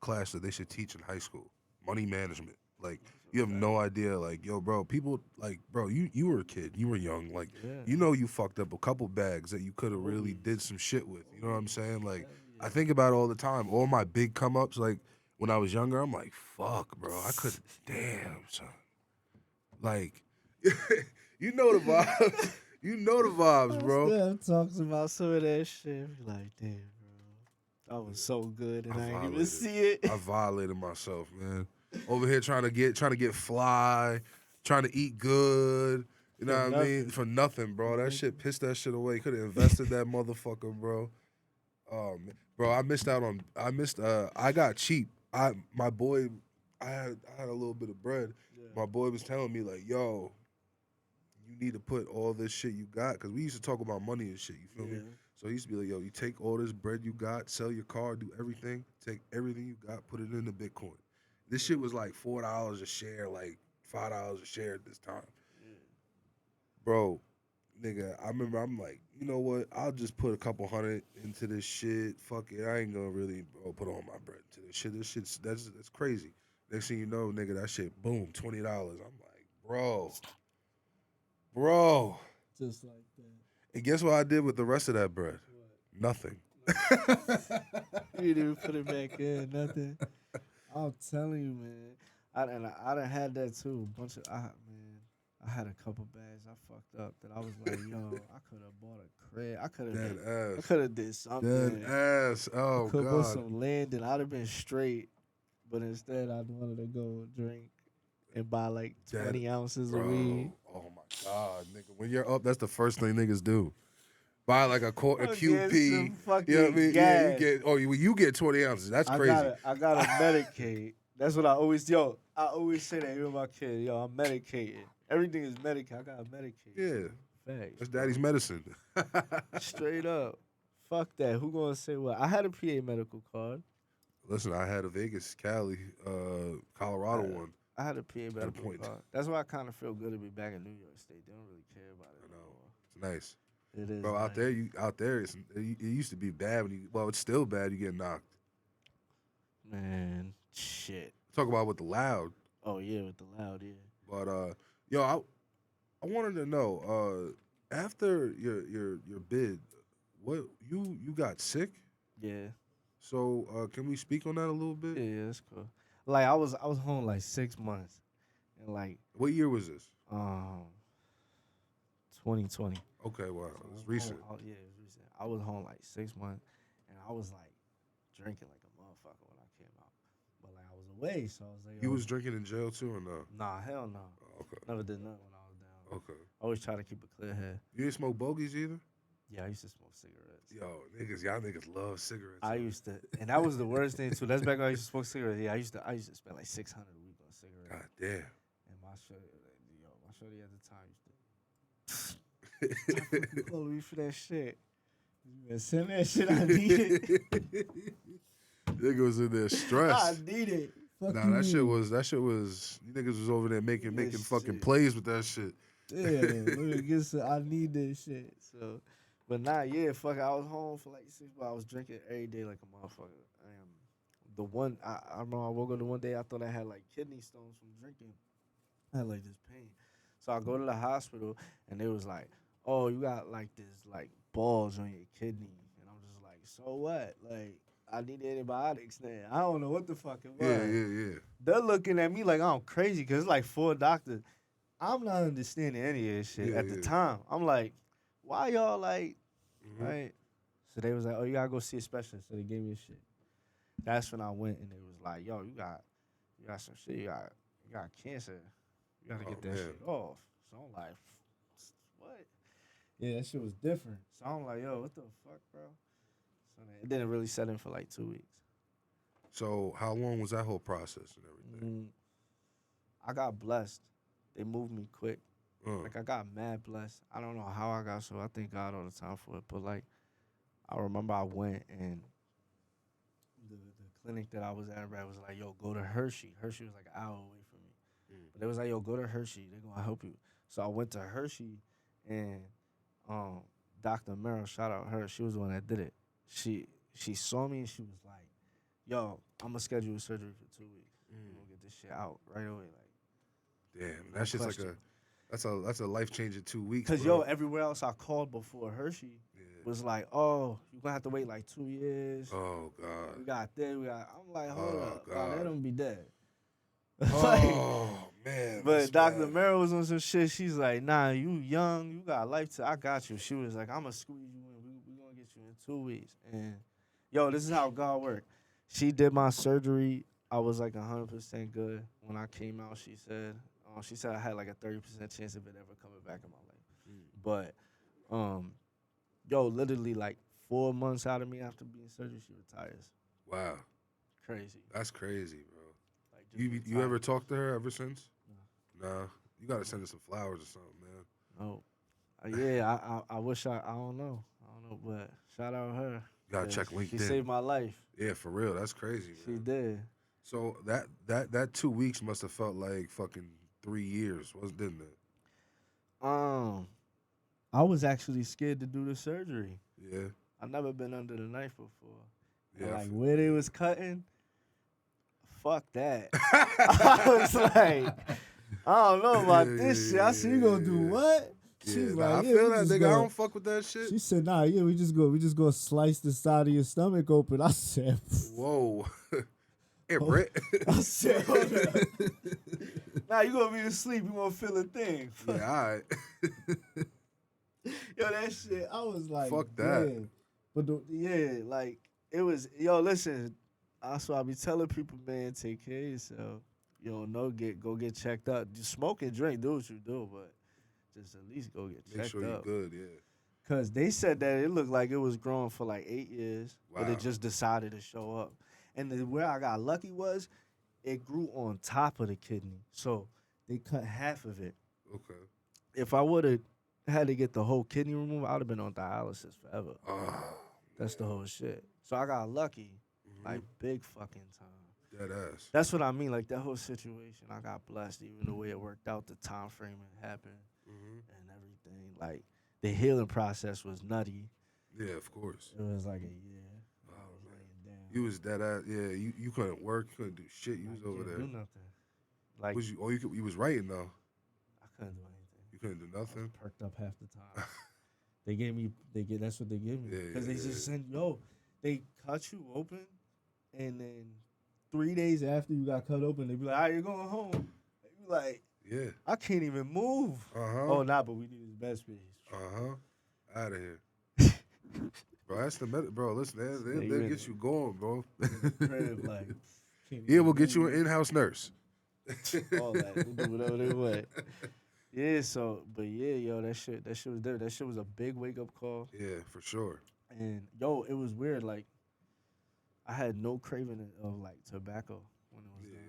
class that they should teach in high school. Money management. Like you have no idea. Like yo, bro, people like bro. You were a kid. You were young. Like Yeah. you know you fucked up a couple bags that you could have really did some shit with. You know what I'm saying? Like I think about it all the time. All my big come ups. Like when I was younger, I'm like, fuck, bro. I could. Damn, son. Like you know the vibes. You know the vibes, bro. Still talks about some of that shit. Be like, damn, bro, that was so good, and I didn't even violated. see it. I violated myself, man. Over here trying to get fly, trying to eat good. You know For what I mean? nothing. For nothing, bro. That shit pissed that shit away. Could have invested that motherfucker, bro. Bro, I missed out on. I got cheap. My boy, I had a little bit of bread. My boy was telling me like, yo, you need to put all this shit you got, because we used to talk about money and shit. You feel me? So he used to be like, yo, you take all this bread you got, sell your car, do everything, take everything you got, put it into Bitcoin. This shit was like $4 a share, like $5 a share at this time. Bro, nigga, I remember I'm like, you know what? I'll just put a couple hundred into this shit. Fuck it, I ain't gonna really put all my bread into this shit. This shit's that's crazy. Next thing you know, nigga, that shit, boom, $20. I'm like, bro. Just like that. And guess what I did with the rest of that bread? Nothing. You didn't even put it back in, nothing. I'm telling you, man. I done had that too. I had a couple bags I fucked up that I was like, yo, I could have bought a crib. I could have did something. Dead ass. Oh Could bought God. some land and I'd have been straight. But instead, I wanted to go drink and buy like 20 ounces of weed. Oh my God, nigga. When you're up, that's the first thing niggas do. Buy like a Get QP. some You know fucking what I mean? gas. Yeah, you get 20 ounces. That's crazy. I gotta medicate. That's what I always say that to my kid. Yo, I'm medicated. Everything is medicated. I gotta medicate. Yeah. Facts. That's daddy's medicine. Straight up. Fuck that. Who gonna say what? I had a PA medical card. Listen, I had a Vegas, Cali, Colorado one. I had a PA medical point. card. That's why I kind of feel good to be back in New York State. They don't really care about it. I know. Anymore. It's nice. It is. Bro, nice. out there, it used to be bad when it's still bad. You get knocked. Man, shit. Talk about with the loud. Oh yeah, with the loud, yeah. But yo, I wanted to know after your bid, what you got sick? Yeah. So can we speak on that a little bit? Yeah, that's cool. Like I was home like 6 months, and like What year was this? 2020. Okay, wow, So it's I was recent. home- yeah, it was recent. I was home like 6 months, and I was like drinking like a motherfucker when I came out. But like I was away, so I was like, You yo, was drinking in jail too, or no? nah, hell no. Oh, okay, Never did nothing when I was down. okay. I always try to keep a clear head. You didn't smoke bogeys either? Yeah, I used to smoke cigarettes. Yo, y'all niggas love cigarettes. I used to, and that was the worst thing too. That's back when I used to smoke cigarettes. Yeah, I used to spend like 600 a week on cigarettes. God damn. And my shorty at the time used to call me for that shit. You better send that shit. I need it. Nigga was in there stressed. I need it. Fuck Nah, you that mean? shit was. You niggas was over there making This fucking shit. plays with that shit. Yeah, let me get some. I need this shit. So, but nah, yeah, fuck. I was home for like 6 months. I was drinking every day like a motherfucker. I remember I woke up the one day I thought I had like kidney stones from drinking. I had like this pain. So I go to the hospital and they was like, "Oh, you got like this like bulge on your kidney," and I'm just like, "So what? Like, I need antibiotics now. I don't know what the fuck it was." Yeah. They're looking at me like I'm crazy because it's like 4 doctors. I'm not understanding any of this shit Yeah, at the yeah. time. I'm like, why y'all like, Mhm. right? So they was like, oh, you gotta go see a specialist. So they gave me a shit. That's when I went and they was like, yo, you got some shit. You got cancer. You gotta get Oh, that man. shit off. So I'm like, what? Yeah, that shit was different. So I'm like, yo, what the fuck, bro? So then it didn't really set in for like 2 weeks. So how long was that whole process and everything? I got blessed. They moved me quick. Uh, Like I got mad blessed. I don't know how I got so. I thank God all the time for it. But like, I remember I went and the clinic that I was at was like, yo, go to Hershey. Hershey was like an hour away from me. But they was like, yo, go to Hershey. They're gonna help you. So I went to Hershey and Dr. Merrill, shout out her. She was the one that did it. She saw me and she was like, yo, I'm gonna schedule a surgery for 2 weeks. We're gonna get this shit out right away. Like, damn, that shit's like question. that's a life changing 2 weeks. cause bro. yo, everywhere else I called before Hershey Yeah. was like, oh, you're gonna have to wait like 2 years. Oh We God. got this. I'm like, hold Oh, up, nah, God. they don't be dead. Oh man. But that's Dr. bad. Merrill was on some shit. She's like, nah, you young, you got life to. I got you. She was like, I'm gonna squeeze you in. We gonna get you in 2 weeks. And yo, this is how God worked. She did my surgery. I was like 100% good. When I came out, she said I had like a 30% chance of it ever coming back in my life. But yo, literally like 4 months out of me after being surgery, she retires. Wow, Crazy. that's crazy, bro. Like just You ever retired. talked to her ever since? Nah. You gotta send her some flowers or something, man. No. Yeah, I wish I don't know, but shout out her. You gotta 'Cause check She LinkedIn. saved my life. Yeah, for real. That's crazy, She man. did. So that 2 weeks must have felt like fucking 3 years, didn't it? A I was actually scared to do the surgery. Yeah. I never been under the knife before. And Yeah. like where they was cutting, fuck that. I was like, I don't know about this shit. I said, you gonna do what? Yeah, She's nah, like, I yeah, feel we that, just nigga. I go. don't fuck with that shit. She said, nah, yeah, we just go slice the side of your stomach open. I said, Whoa. Hey, Oh. Brett. I said, hold up. Nah, you gonna be asleep, you gonna feel a thing. Yeah, all right. Yo, that shit, I was like, Fuck that. damn. But yeah, like it was. Yo, listen. Also, I be telling people, man, take care of yourself. You don't know, go get checked out. Just smoke and drink, do what you do, but just at least go get Make checked sure you're up. good, yeah. Cause they said that it looked like it was growing for like 8 years, but Wow. it just decided to show up. And where I got lucky was, it grew on top of the kidney, so they cut half of it. Okay. If I would have had to get the whole kidney removed, I'd have been on dialysis forever. Oh, That's the whole shit. So I got lucky, like Mm-hmm. big fucking time. dead ass. That's what I mean. Like that whole situation, I got blessed. Even the way it worked out, the time frame it happened, Mm-hmm. and everything. Like the healing process was nutty. Yeah, of course. It was like a year. Oh, I was man. laying down. You was dead ass. Yeah, you couldn't work. You couldn't do shit. You I was over couldn't there. do nothing. Like Was you? Oh, you was writing though. I couldn't do anything. You couldn't do I was nothing. perked up half the time. That's what they gave me. Yeah, Because yeah, they just yeah. send, they cut you open, and then 3 days after you got cut open, they be like, all right, you're going home. They be like, Yeah. I can't even move. Uh huh. Oh, nah, but we need his bed space. Uh huh. Out of here. Bro, that's the bro. Listen, Yeah, you they'll in get it. you going, bro. Crib, like, can't Yeah, even we'll get you an move. in-house nurse. All that. They do whatever they want. Yeah, so, but yeah, yo, that shit was there. That shit was a big wake up call. Yeah, for sure. And yo, it was weird. Like, I had no craving of like tobacco when it was Yeah. done.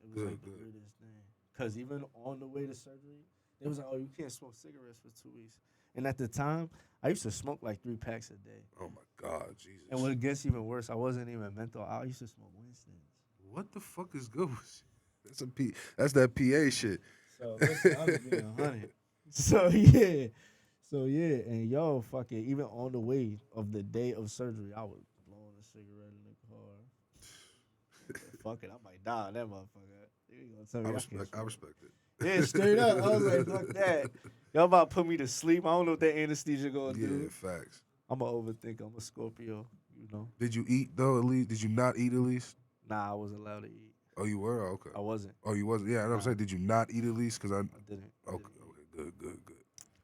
It was Good, like the good. weirdest thing. Cause even on the way to surgery, they was like, "Oh, you can't smoke cigarettes for 2 weeks." And at the time, I used to smoke like 3 packs a day. Oh my God, Jesus. And what gets even worse, I wasn't even mental. I used to smoke Winston's. What the fuck is good with you? That's a P. That's that PA shit. So listen, I was being 100. So yeah, and yo, fuck it. Even on the way of the day of surgery, I was blowing a cigarette in the car. Fuck it, I might die on that motherfucker. You ain't gonna tell me can't I smoke. respect it. Yeah, straight up. I was like, fuck that. Y'all about to put me to sleep. I don't know what that anesthesia gonna Yeah, do. facts. I'm a overthink. I'm a Scorpio, you know. Did you eat though? At least did you not eat at least? Nah, I wasn't allowed to eat. Oh, you were. Okay. I wasn't. Oh, you wasn't. Yeah, and I'm Nah. saying, did you not eat at least? Cause I. I didn't. I Okay. didn't eat. Okay. Good.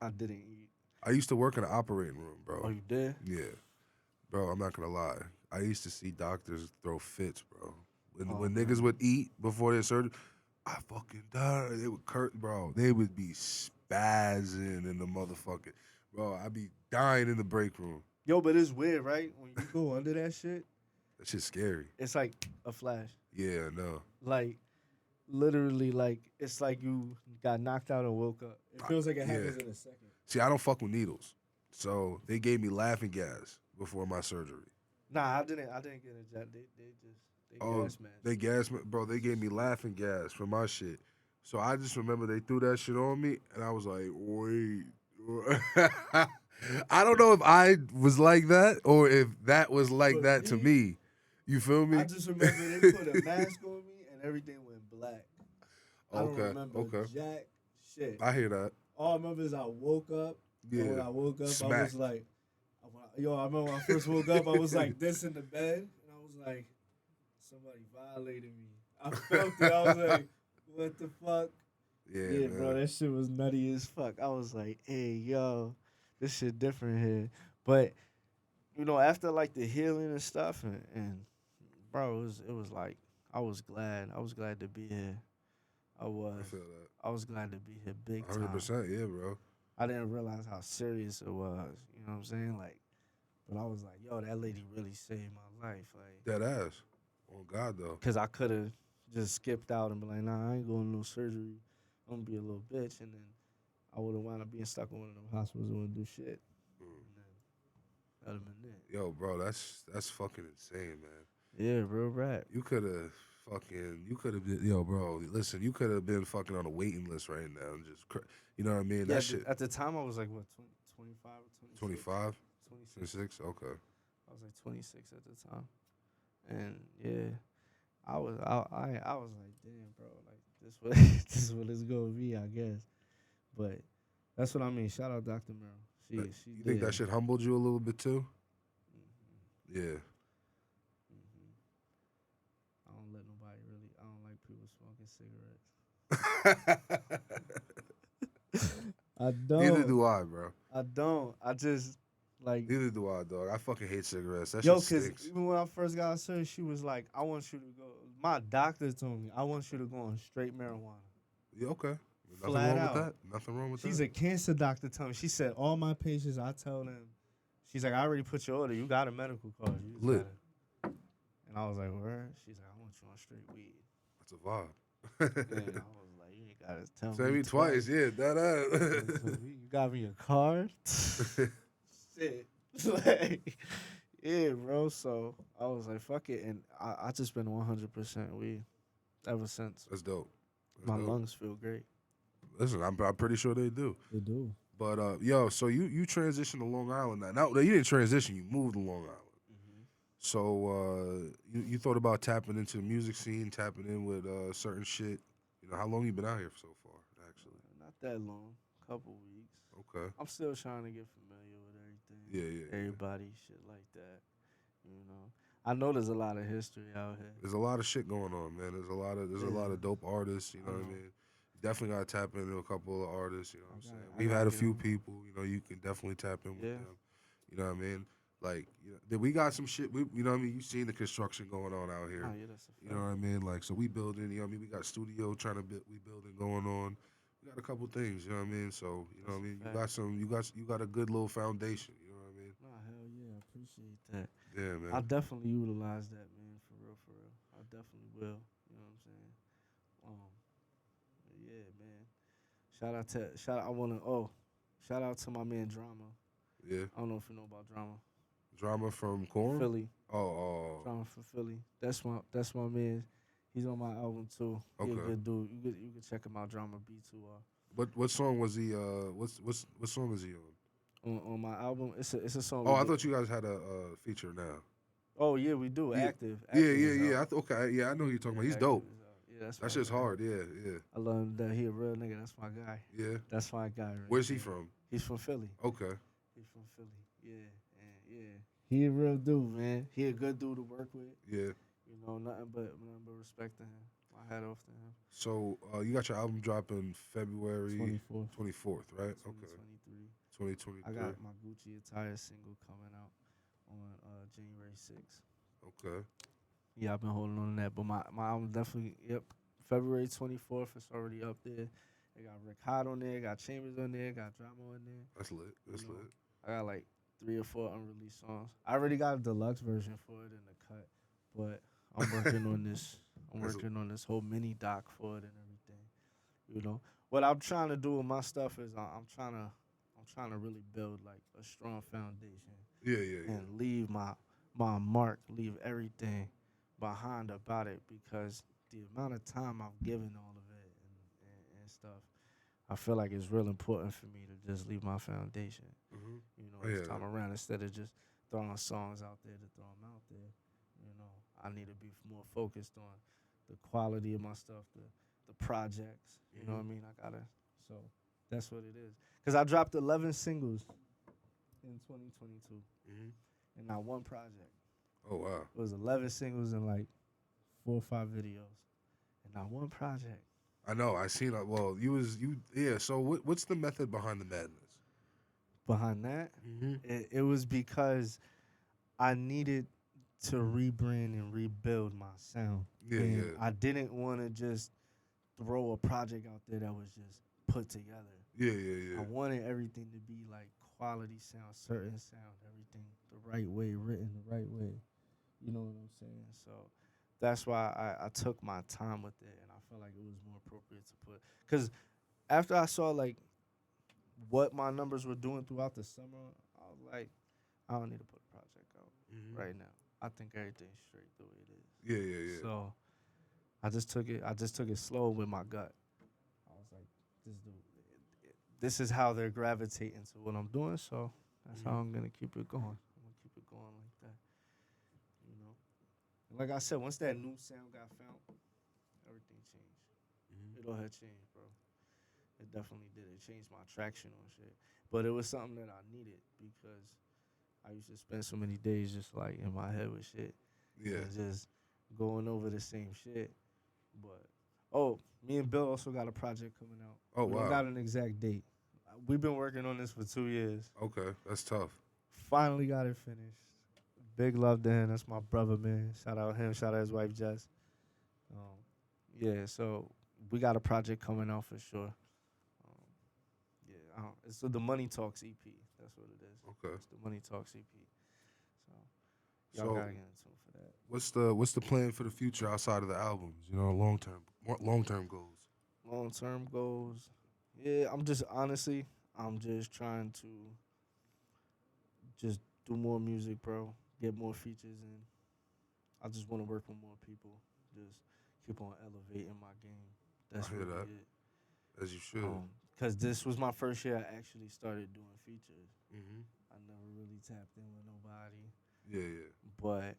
I didn't eat. I used to work in an operating room, bro. Oh, you did? Yeah, bro. I'm not gonna lie. I used to see doctors throw fits, bro. When man. niggas would eat before their surgery, I fucking died. They would bro. They would be spazzing in the motherfucking, bro. I'd be dying in the break room. Yo, but it's weird, right? When you go under that shit, That shit's scary. it's like a flash. Yeah, no. Like, literally, like, it's like you got knocked out and woke up. It feels like it happens in a second. See, I don't fuck with needles, so they gave me laughing gas before my surgery. Nah, I didn't get a jet. They gas mask. They gas me, bro. They gave me laughing gas for my shit. So I just remember they threw that shit on me, and I was like, wait. I don't know if I was like that or if that was like But that to me. You feel me? I just remember they put a mask on me and everything went black. I don't Okay, remember okay. jack shit. I hear that. All I remember is I woke up. Yeah. And when I woke up, I Smack. was like, I remember when I first woke up, I was like this in the bed, and I was like, somebody violated me. I felt it. I was like, what the fuck? Yeah, Yeah, man. bro, that shit was nutty as fuck. I was like, hey, yo, this shit different here. But, after like the healing and stuff, and bro, it was like, I was glad. I was glad to be here. I was. I feel that. I was glad to be here big time. 100%, yeah, bro. I didn't realize how serious it was. You know what I'm saying? Like, but I was like, yo, that lady really saved my life. Like, Dead ass. Oh, God, though. because I could have just skipped out and be like, nah, I ain't going to no surgery. I'm going to be a little bitch. And then I would have wound up being stuck in one of them hospitals and wouldn't do shit. Mm. And then that would have been it. Yo, bro, that's fucking insane, man. Yeah, real rap. You could have been, yo, bro, listen, you could have been fucking on a waiting list right now and just, you know what I mean? Yeah, That shit. at the time, I was like, what, 25 or 26. 25? 26. 26? Okay. I was like 26 at the time. And yeah, I was like, damn, bro, like this what this is what it's gonna be, I guess. But that's what I mean. Shout out Dr. Merrill. She You did. think that shit humbled you a little bit too? Mhm. Yeah. Mhm. I don't let nobody really. I don't like people smoking cigarettes. I don't. Neither do I, bro. I don't. I just like Neither do I, dog. I fucking hate cigarettes. That yo, shit cause stinks. even when I first got her, she was like, "I want you to go." My doctor told me, "I want you to go on straight marijuana." Yeah, okay. Nothing Flat wrong out. with that. Nothing wrong with She's that. a cancer doctor. Told me. She said all my patients. I tell them. She's like, I already put your order. You got a medical card. You just Lit. gotta. And I was like, where? She's like, I want you on straight weed. That's a vibe. And I was like, you ain't gotta tell Say me me twice, yeah. You got me a card? Shit. Like, yeah, bro. So I was like, fuck it. And I just been 100% weed ever since. That's dope. That's My dope. lungs feel great. Listen, I'm pretty sure they do. They do. But yo, so you transitioned to Long Island now. No, you didn't transition. You moved to Long Island. Mm-hmm. So you thought about tapping into the music scene, tapping in with certain shit. You know, how long you been out here so far? Actually, Not that long. Couple weeks. okay. I'm still trying to get familiar with everything. Yeah. Everybody, shit like that. You know, I know there's a lot of history out here. There's a lot of shit going on, man. There's a lot Yeah. of dope artists. You know what I know. mean? Definitely gotta tap into a couple of artists. You know what I'm saying? I We've gotta had a get few on. people. You know, you can definitely tap in with Yeah. them. You know what I mean? Like, we got some shit. You know what I mean? You seen the construction going on out here. Oh, yeah, that's a fact. You know what I mean? Like, so we building. You know what I mean? We got studio trying to build. We building going on. We got a couple things. You know what I mean? So you know what I mean? That's a You got a good little foundation. You know what I mean? Nah, hell yeah, I appreciate that. Yeah, man. I'll definitely utilize that, man, for real, for real. I definitely will. You know what I'm saying? Yeah, man. Shout out to my man Drama. Yeah. I don't know if you know about Drama. Drama from Corn. Philly. Oh. Drama from Philly. That's my man. He's on my album too. He a Okay. good dude. You can check him out. Drama B2R. What song was he? What song is he on? On my album, it's a song. Oh, we I did. thought you guys had a feature now. Oh yeah, we do. Yeah. Active. Yeah. is out. Okay. Yeah, I know who you're talking about. He's Active dope. is out. Yeah, that's That my shit's guy. hard. Yeah. I love him that he a real nigga. That's my guy. Yeah. That's my guy. Right Where's he there. from? He's from Philly. Okay. He's from Philly. Yeah. He a real dude, man. He a good dude to work with. Yeah. You know, nothing but respect to him. My hat off to him. So you got your album dropping February 24th, 24th, right? Okay. 2023. 2023. I got my Gucci Attire single coming out on January 6th. Okay. Yeah, I've been holding on to that. But my album definitely, February 24th, it's already up there. It got Rick Hot on there, got Chambers on there, got Drama on there. That's lit. That's lit. I got like 3 or 4 unreleased songs. I already got a deluxe version for it in the cut, but I'm working on this. I'm working on this whole mini doc for it and everything. You know, what I'm trying to do with my stuff is I'm trying to really build like a strong foundation. Yeah. And leave my mark, leave everything behind about it, because the amount of time I've given all of it and stuff, I feel like it's real important for me to just leave my foundation. Mm-hmm. You know, this time around, instead of just throwing songs out there to throw them out there, you know, I need to be more focused on the quality of my stuff, the projects. You know what I mean? So that's what it is. Because I dropped 11 singles in 2022 and not one project. Oh wow. It was 11 singles and like 4 or 5 videos and not one project. I know. I seen it. Well, yeah. So what's the method behind the madness? Behind that, Mm-hmm. it was because I needed to rebrand and rebuild my sound. Yeah. I didn't want to just throw a project out there that was just put together. Yeah. I wanted everything to be like quality sound, certain sound, everything the right way, written the right way. You know what I'm saying? So that's why I took my time with it, and I felt like it was more appropriate to put. Because after I saw like what my numbers were doing throughout the summer, I was like, I don't need to put a project out right now. I think everything's straight the way it is. Yeah. So I just took it slow with my gut. I was like, this dude, this is how they're gravitating to what I'm doing. So that's how I'm gonna keep it going. I'm gonna keep it going like that. You know. And like I said, once that new sound got found, everything changed. It all had changed, bro. It definitely did. It changed my traction on shit. But it was something that I needed because I used to spend so many days just like in my head with shit. Yeah. And just going over the same shit. But me and Bill also got a project coming out. Oh, We wow. don't got an exact date. We've been working on this for 2 years. Okay, that's tough. Finally got it finished. Big love to him. That's my brother, man. Shout out him. Shout out his wife, Jess. Yeah, so we got a project coming out for sure. It's the Money Talks EP. That's what it is. Okay. It's the Money Talks EP. So y'all So, gotta get into it for that. what's the plan for the future outside of the albums? You know, long term goals. Long-term goals. Yeah, I'm just trying to just do more music, bro. Get more features in. I just want to work with more people. Just keep on elevating my game. That's I hear really that. it. As you should. Because this was my first year I actually started doing features. Mm-hmm. I never really tapped in with nobody. Yeah. But,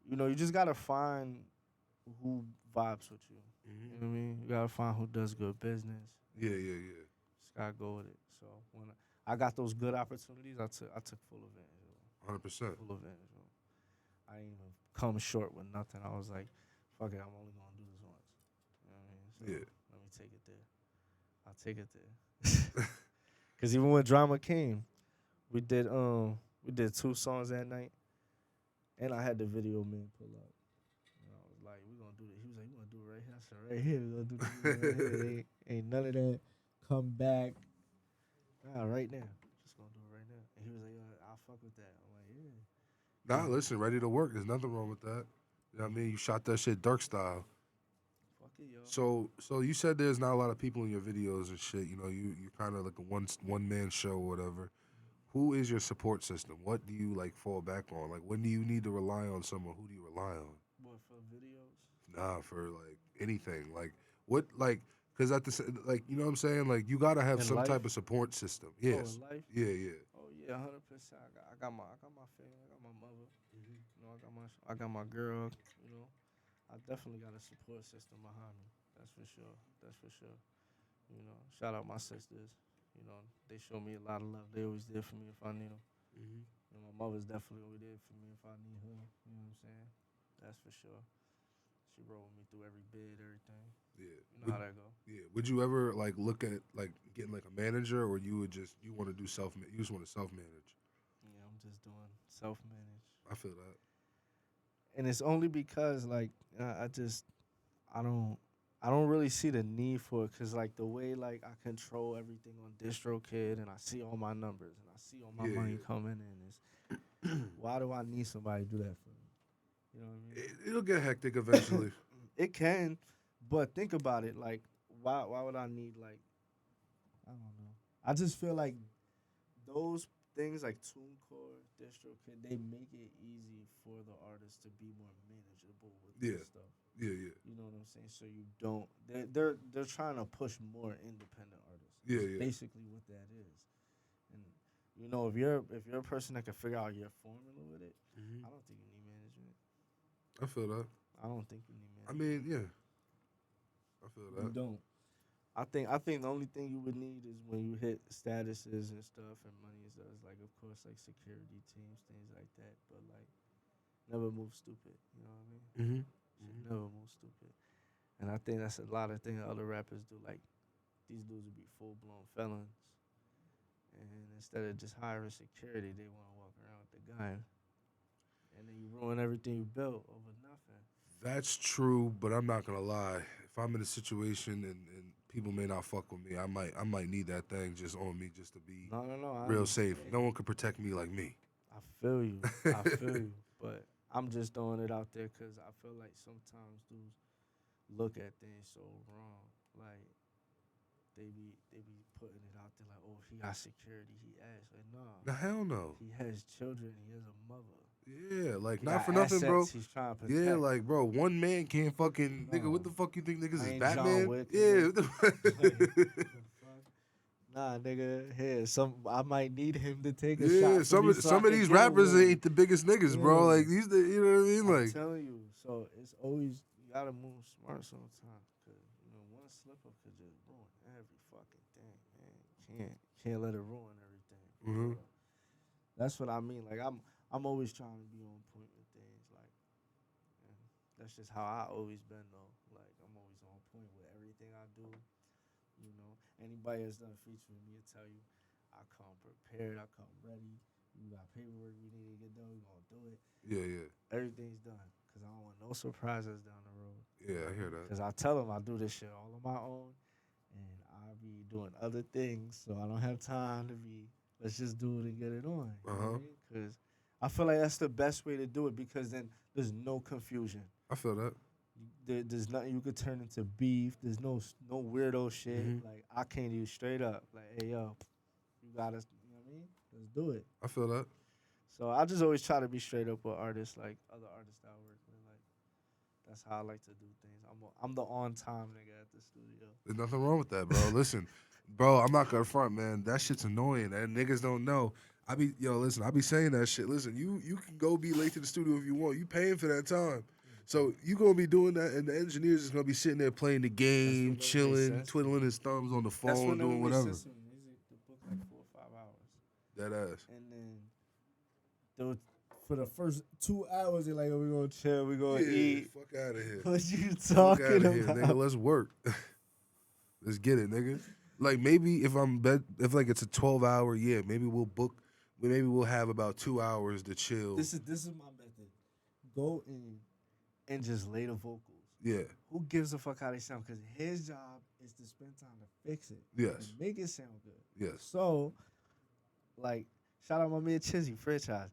you just got to find who vibes with you. Mm-hmm. You know what I mean? You got to find who does good business. Yeah. Just got to go with it. So when I got those good opportunities, I took full advantage of 100%. Full advantage of I didn't even come short with nothing. I was like, fuck it, I'm only going to do this once. You know what I mean? So Yeah. let me take it there. I'll take it there. Because even when drama came, we did 2 songs that night, and I had the video man pull up. And I was like, "We gonna do it." He was like, "You gonna do it right here?" I said, "Right here. We gonna do this right here. Ain't none of that. Come back. Nah, right now. Just gonna do it right now." And he was like, "I'll fuck with that." I'm like, "Yeah." Nah, listen, ready to work. There's nothing wrong with that. You know what I mean? You shot that shit Dirk style. Fuck it, yo. So you said there's not a lot of people in your videos and shit. You know, you kind of like a one man show or whatever. Who is your support system? What do you like fall back on? Like, when do you need to rely on someone? Who do you rely on? What, for videos? Nah, for like anything. Like what? Like, cause at the like, you know what I'm saying? Like, you gotta have In some life? type of support system. Yes. In life? Yeah. Oh yeah, 100%. I got my family. I got my mother. You know, I got my girl. You know, I definitely got a support system behind me. That's for sure. You know, shout out my sisters. You know, they show me a lot of love. They always there for me if I need them. Mm-hmm. You know, my mother's definitely always there for me if I need her. You know what I'm saying? That's for sure. She rode with me through every bid, everything. Yeah. You know how that go. Yeah. Would you ever like look at like getting like a manager, or you want to do you just want to self manage? Yeah, I'm just doing self-managed. I feel that. And it's only because like I don't really see the need for it, because like the way like I control everything on DistroKid and I see all my numbers and I see all my money coming in, is why do I need somebody to do that for me? You know what I mean? It'll get hectic eventually. It can, but think about it. Like, why would I need, like, I don't know. I just feel like those things like TuneCore, DistroKid, they make it easy for the artist to be more manageable with this stuff. Yeah. You know what I'm saying? So you don't. They're trying to push more independent artists. Yeah. Basically, what that is. And you know, if you're a person that can figure out your formula with it, I don't think you need management. I feel that. I don't think you need management. I mean, yeah. I feel that. You don't. I think the only thing you would need is when you hit statuses and stuff and money and stuff. Is like, of course, like security teams, things like that. But like, never move stupid. You know what I mean? Mm-hmm. Should never move stupid. And I think that's a lot of things other rappers do. Like, these dudes would be full-blown felons. And instead of just hiring security, they want to walk around with the gun. And then you ruin everything you built over nothing. That's true, but I'm not gonna lie. If I'm in a situation and people may not fuck with me, I might need that thing just on me just to be No. real safe. No one can protect me like me. I feel you. But I'm just throwing it out there because I feel like sometimes dudes look at things so wrong. Like, they be putting it out there like, oh, he got security, he has. Like, no. The hell no. He has children, he has a mother. Yeah, like He not got for nothing, bro. assets he's trying to protect. Yeah, like bro, one man can't fucking nigga. What the fuck you think niggas I is ain't Batman? John Wick, Yeah. Like, the fuck? Nah, nigga, here, I might need him to take a Yeah, shot. For me so some I of can these get a rappers win. ain't the biggest niggas, bro. Yeah. Like these, you know what I mean? I'm Like, telling you. So it's always, you gotta move smart sometimes. Cause, one slip up could just ruin every fucking thing, man. Can't let it ruin everything. Mhm. That's what I mean. Like, I'm always trying to be on point with things. Like, and that's just how I always been, though. Like, I'm always on point with everything I do. Anybody that's done a feature with me will tell you, I come prepared, I come ready. We got paperwork we need to get done, we gonna do it. yeah, yeah, Everything's done, cause I don't want no surprises down the road. yeah. I hear that. Cause I tell them I do this shit all on my own, and I be doing other things, so I don't have time to be. Let's just do it and get it on. You know what I mean? Cause I feel like that's the best way to do it, because then there's no confusion. I feel that. There's nothing you could turn into beef. There's no weirdo shit. Mhm. Like, I can't even straight up. Like, hey yo, you got us. You know what I mean? Let's do it. I feel that. So I just always try to be straight up with artists, like other artists that I work with. Like, that's how I like to do things. I'm the on time nigga at the studio. There's nothing wrong with that, bro. Listen, bro, I'm not gonna front, man. That shit's annoying, and niggas don't know. Listen, I be saying that shit. Listen, you can go be late to the studio if you want. You paying for that time. So you gonna be doing that, and the engineers is gonna be sitting there playing the game, what makes chilling, sense. twiddling his thumbs on the That's phone, when doing it whatever. makes sense to me. They book like 4 or 5 hours, That ass. and then for the first 2 hours, they're like, "Oh, we gonna chill, we gonna Yeah, eat." fuck out of here. What you Fuck talking out of here, about? nigga. Let's work. Let's get it, nigga. Like maybe if if like it's a 12-hour, yeah, maybe we'll have about 2 hours to chill. This is my method. Go in and just lay the vocals. Yeah. Who gives a fuck how they sound? Because his job is to spend time to fix it. Yes. And make it sound good. Yes. So, like, shout out my man Chizzy, franchise.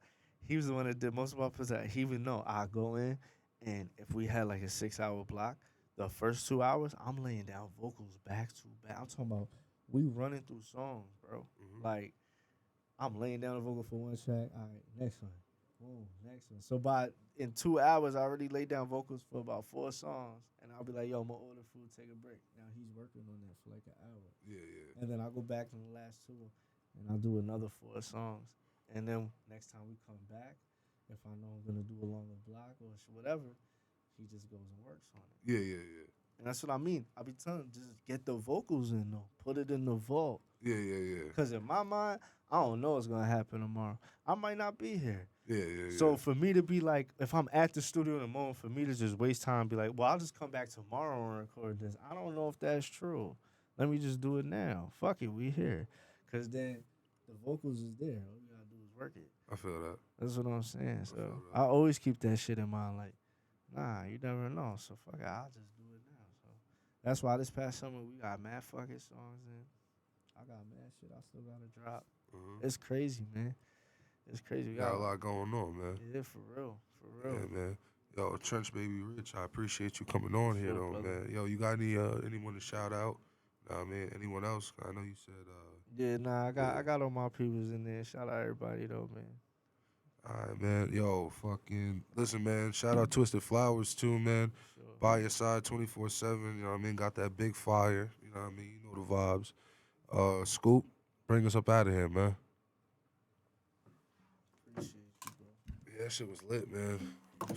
He was the one that did most of my pussy. He would know. I go in, and if we had like a 6-hour block, the first 2 hours, I'm laying down vocals back to back. I'm talking about we running through songs, bro. Mhm. Like, I'm laying down a vocal for one track. All right, next one. Boom, next one. So in 2 hours, I already laid down vocals for about 4 songs, and I'll be like, "Yo, I'm gonna order food, take a break." Now he's working on that for like an hour, Yeah, yeah. and then I'll go back to the last 2, and I'll do another 4 songs, and then next time we come back, if I know I'm gonna do a longer block or whatever, he just goes and works on it. Yeah, yeah, yeah. And that's what I mean. I be telling him, just get the vocals in though, put it in the vault. Yeah, yeah, yeah. Cause in my mind, I don't know what's gonna happen tomorrow. I might not be here. Yeah, yeah, yeah. So for me to be like, if I'm at the studio in the moment, for me to just waste time, be like, well, I'll just come back tomorrow and record this. I don't know if that's true. Let me just do it now. Fuck it, we here. Cause then the vocals is there. All you gotta do is work it. I feel that. That's what I'm saying. So feel that. I always keep that shit in mind. Like, nah, you never know. So fuck it, I'll just do it now. So that's why this past summer we got mad fucking songs in. I got mad shit I still gotta drop. Mhm. It's crazy, man. It's crazy. We Got a lot going on, man. Yeah, for real. For real. Yeah, man. Yo, Trench Baby Rich, I appreciate you coming on here, Sure, though, brother. man. Yo, you got anyone to shout out? Nah, man. Anyone else? I know you said. Yeah, nah, I got all my peoples in there. Shout out everybody though, man. All right, man. Yo, fucking listen, man. Shout out Twisted Flowers too, man. Sure. By your side 24/7. You know what I mean? Got that big fire. You know what I mean? You know the vibes. Scoop, bring us up out of here, man. Appreciate you, bro. Yeah, that shit was lit, man. Fuck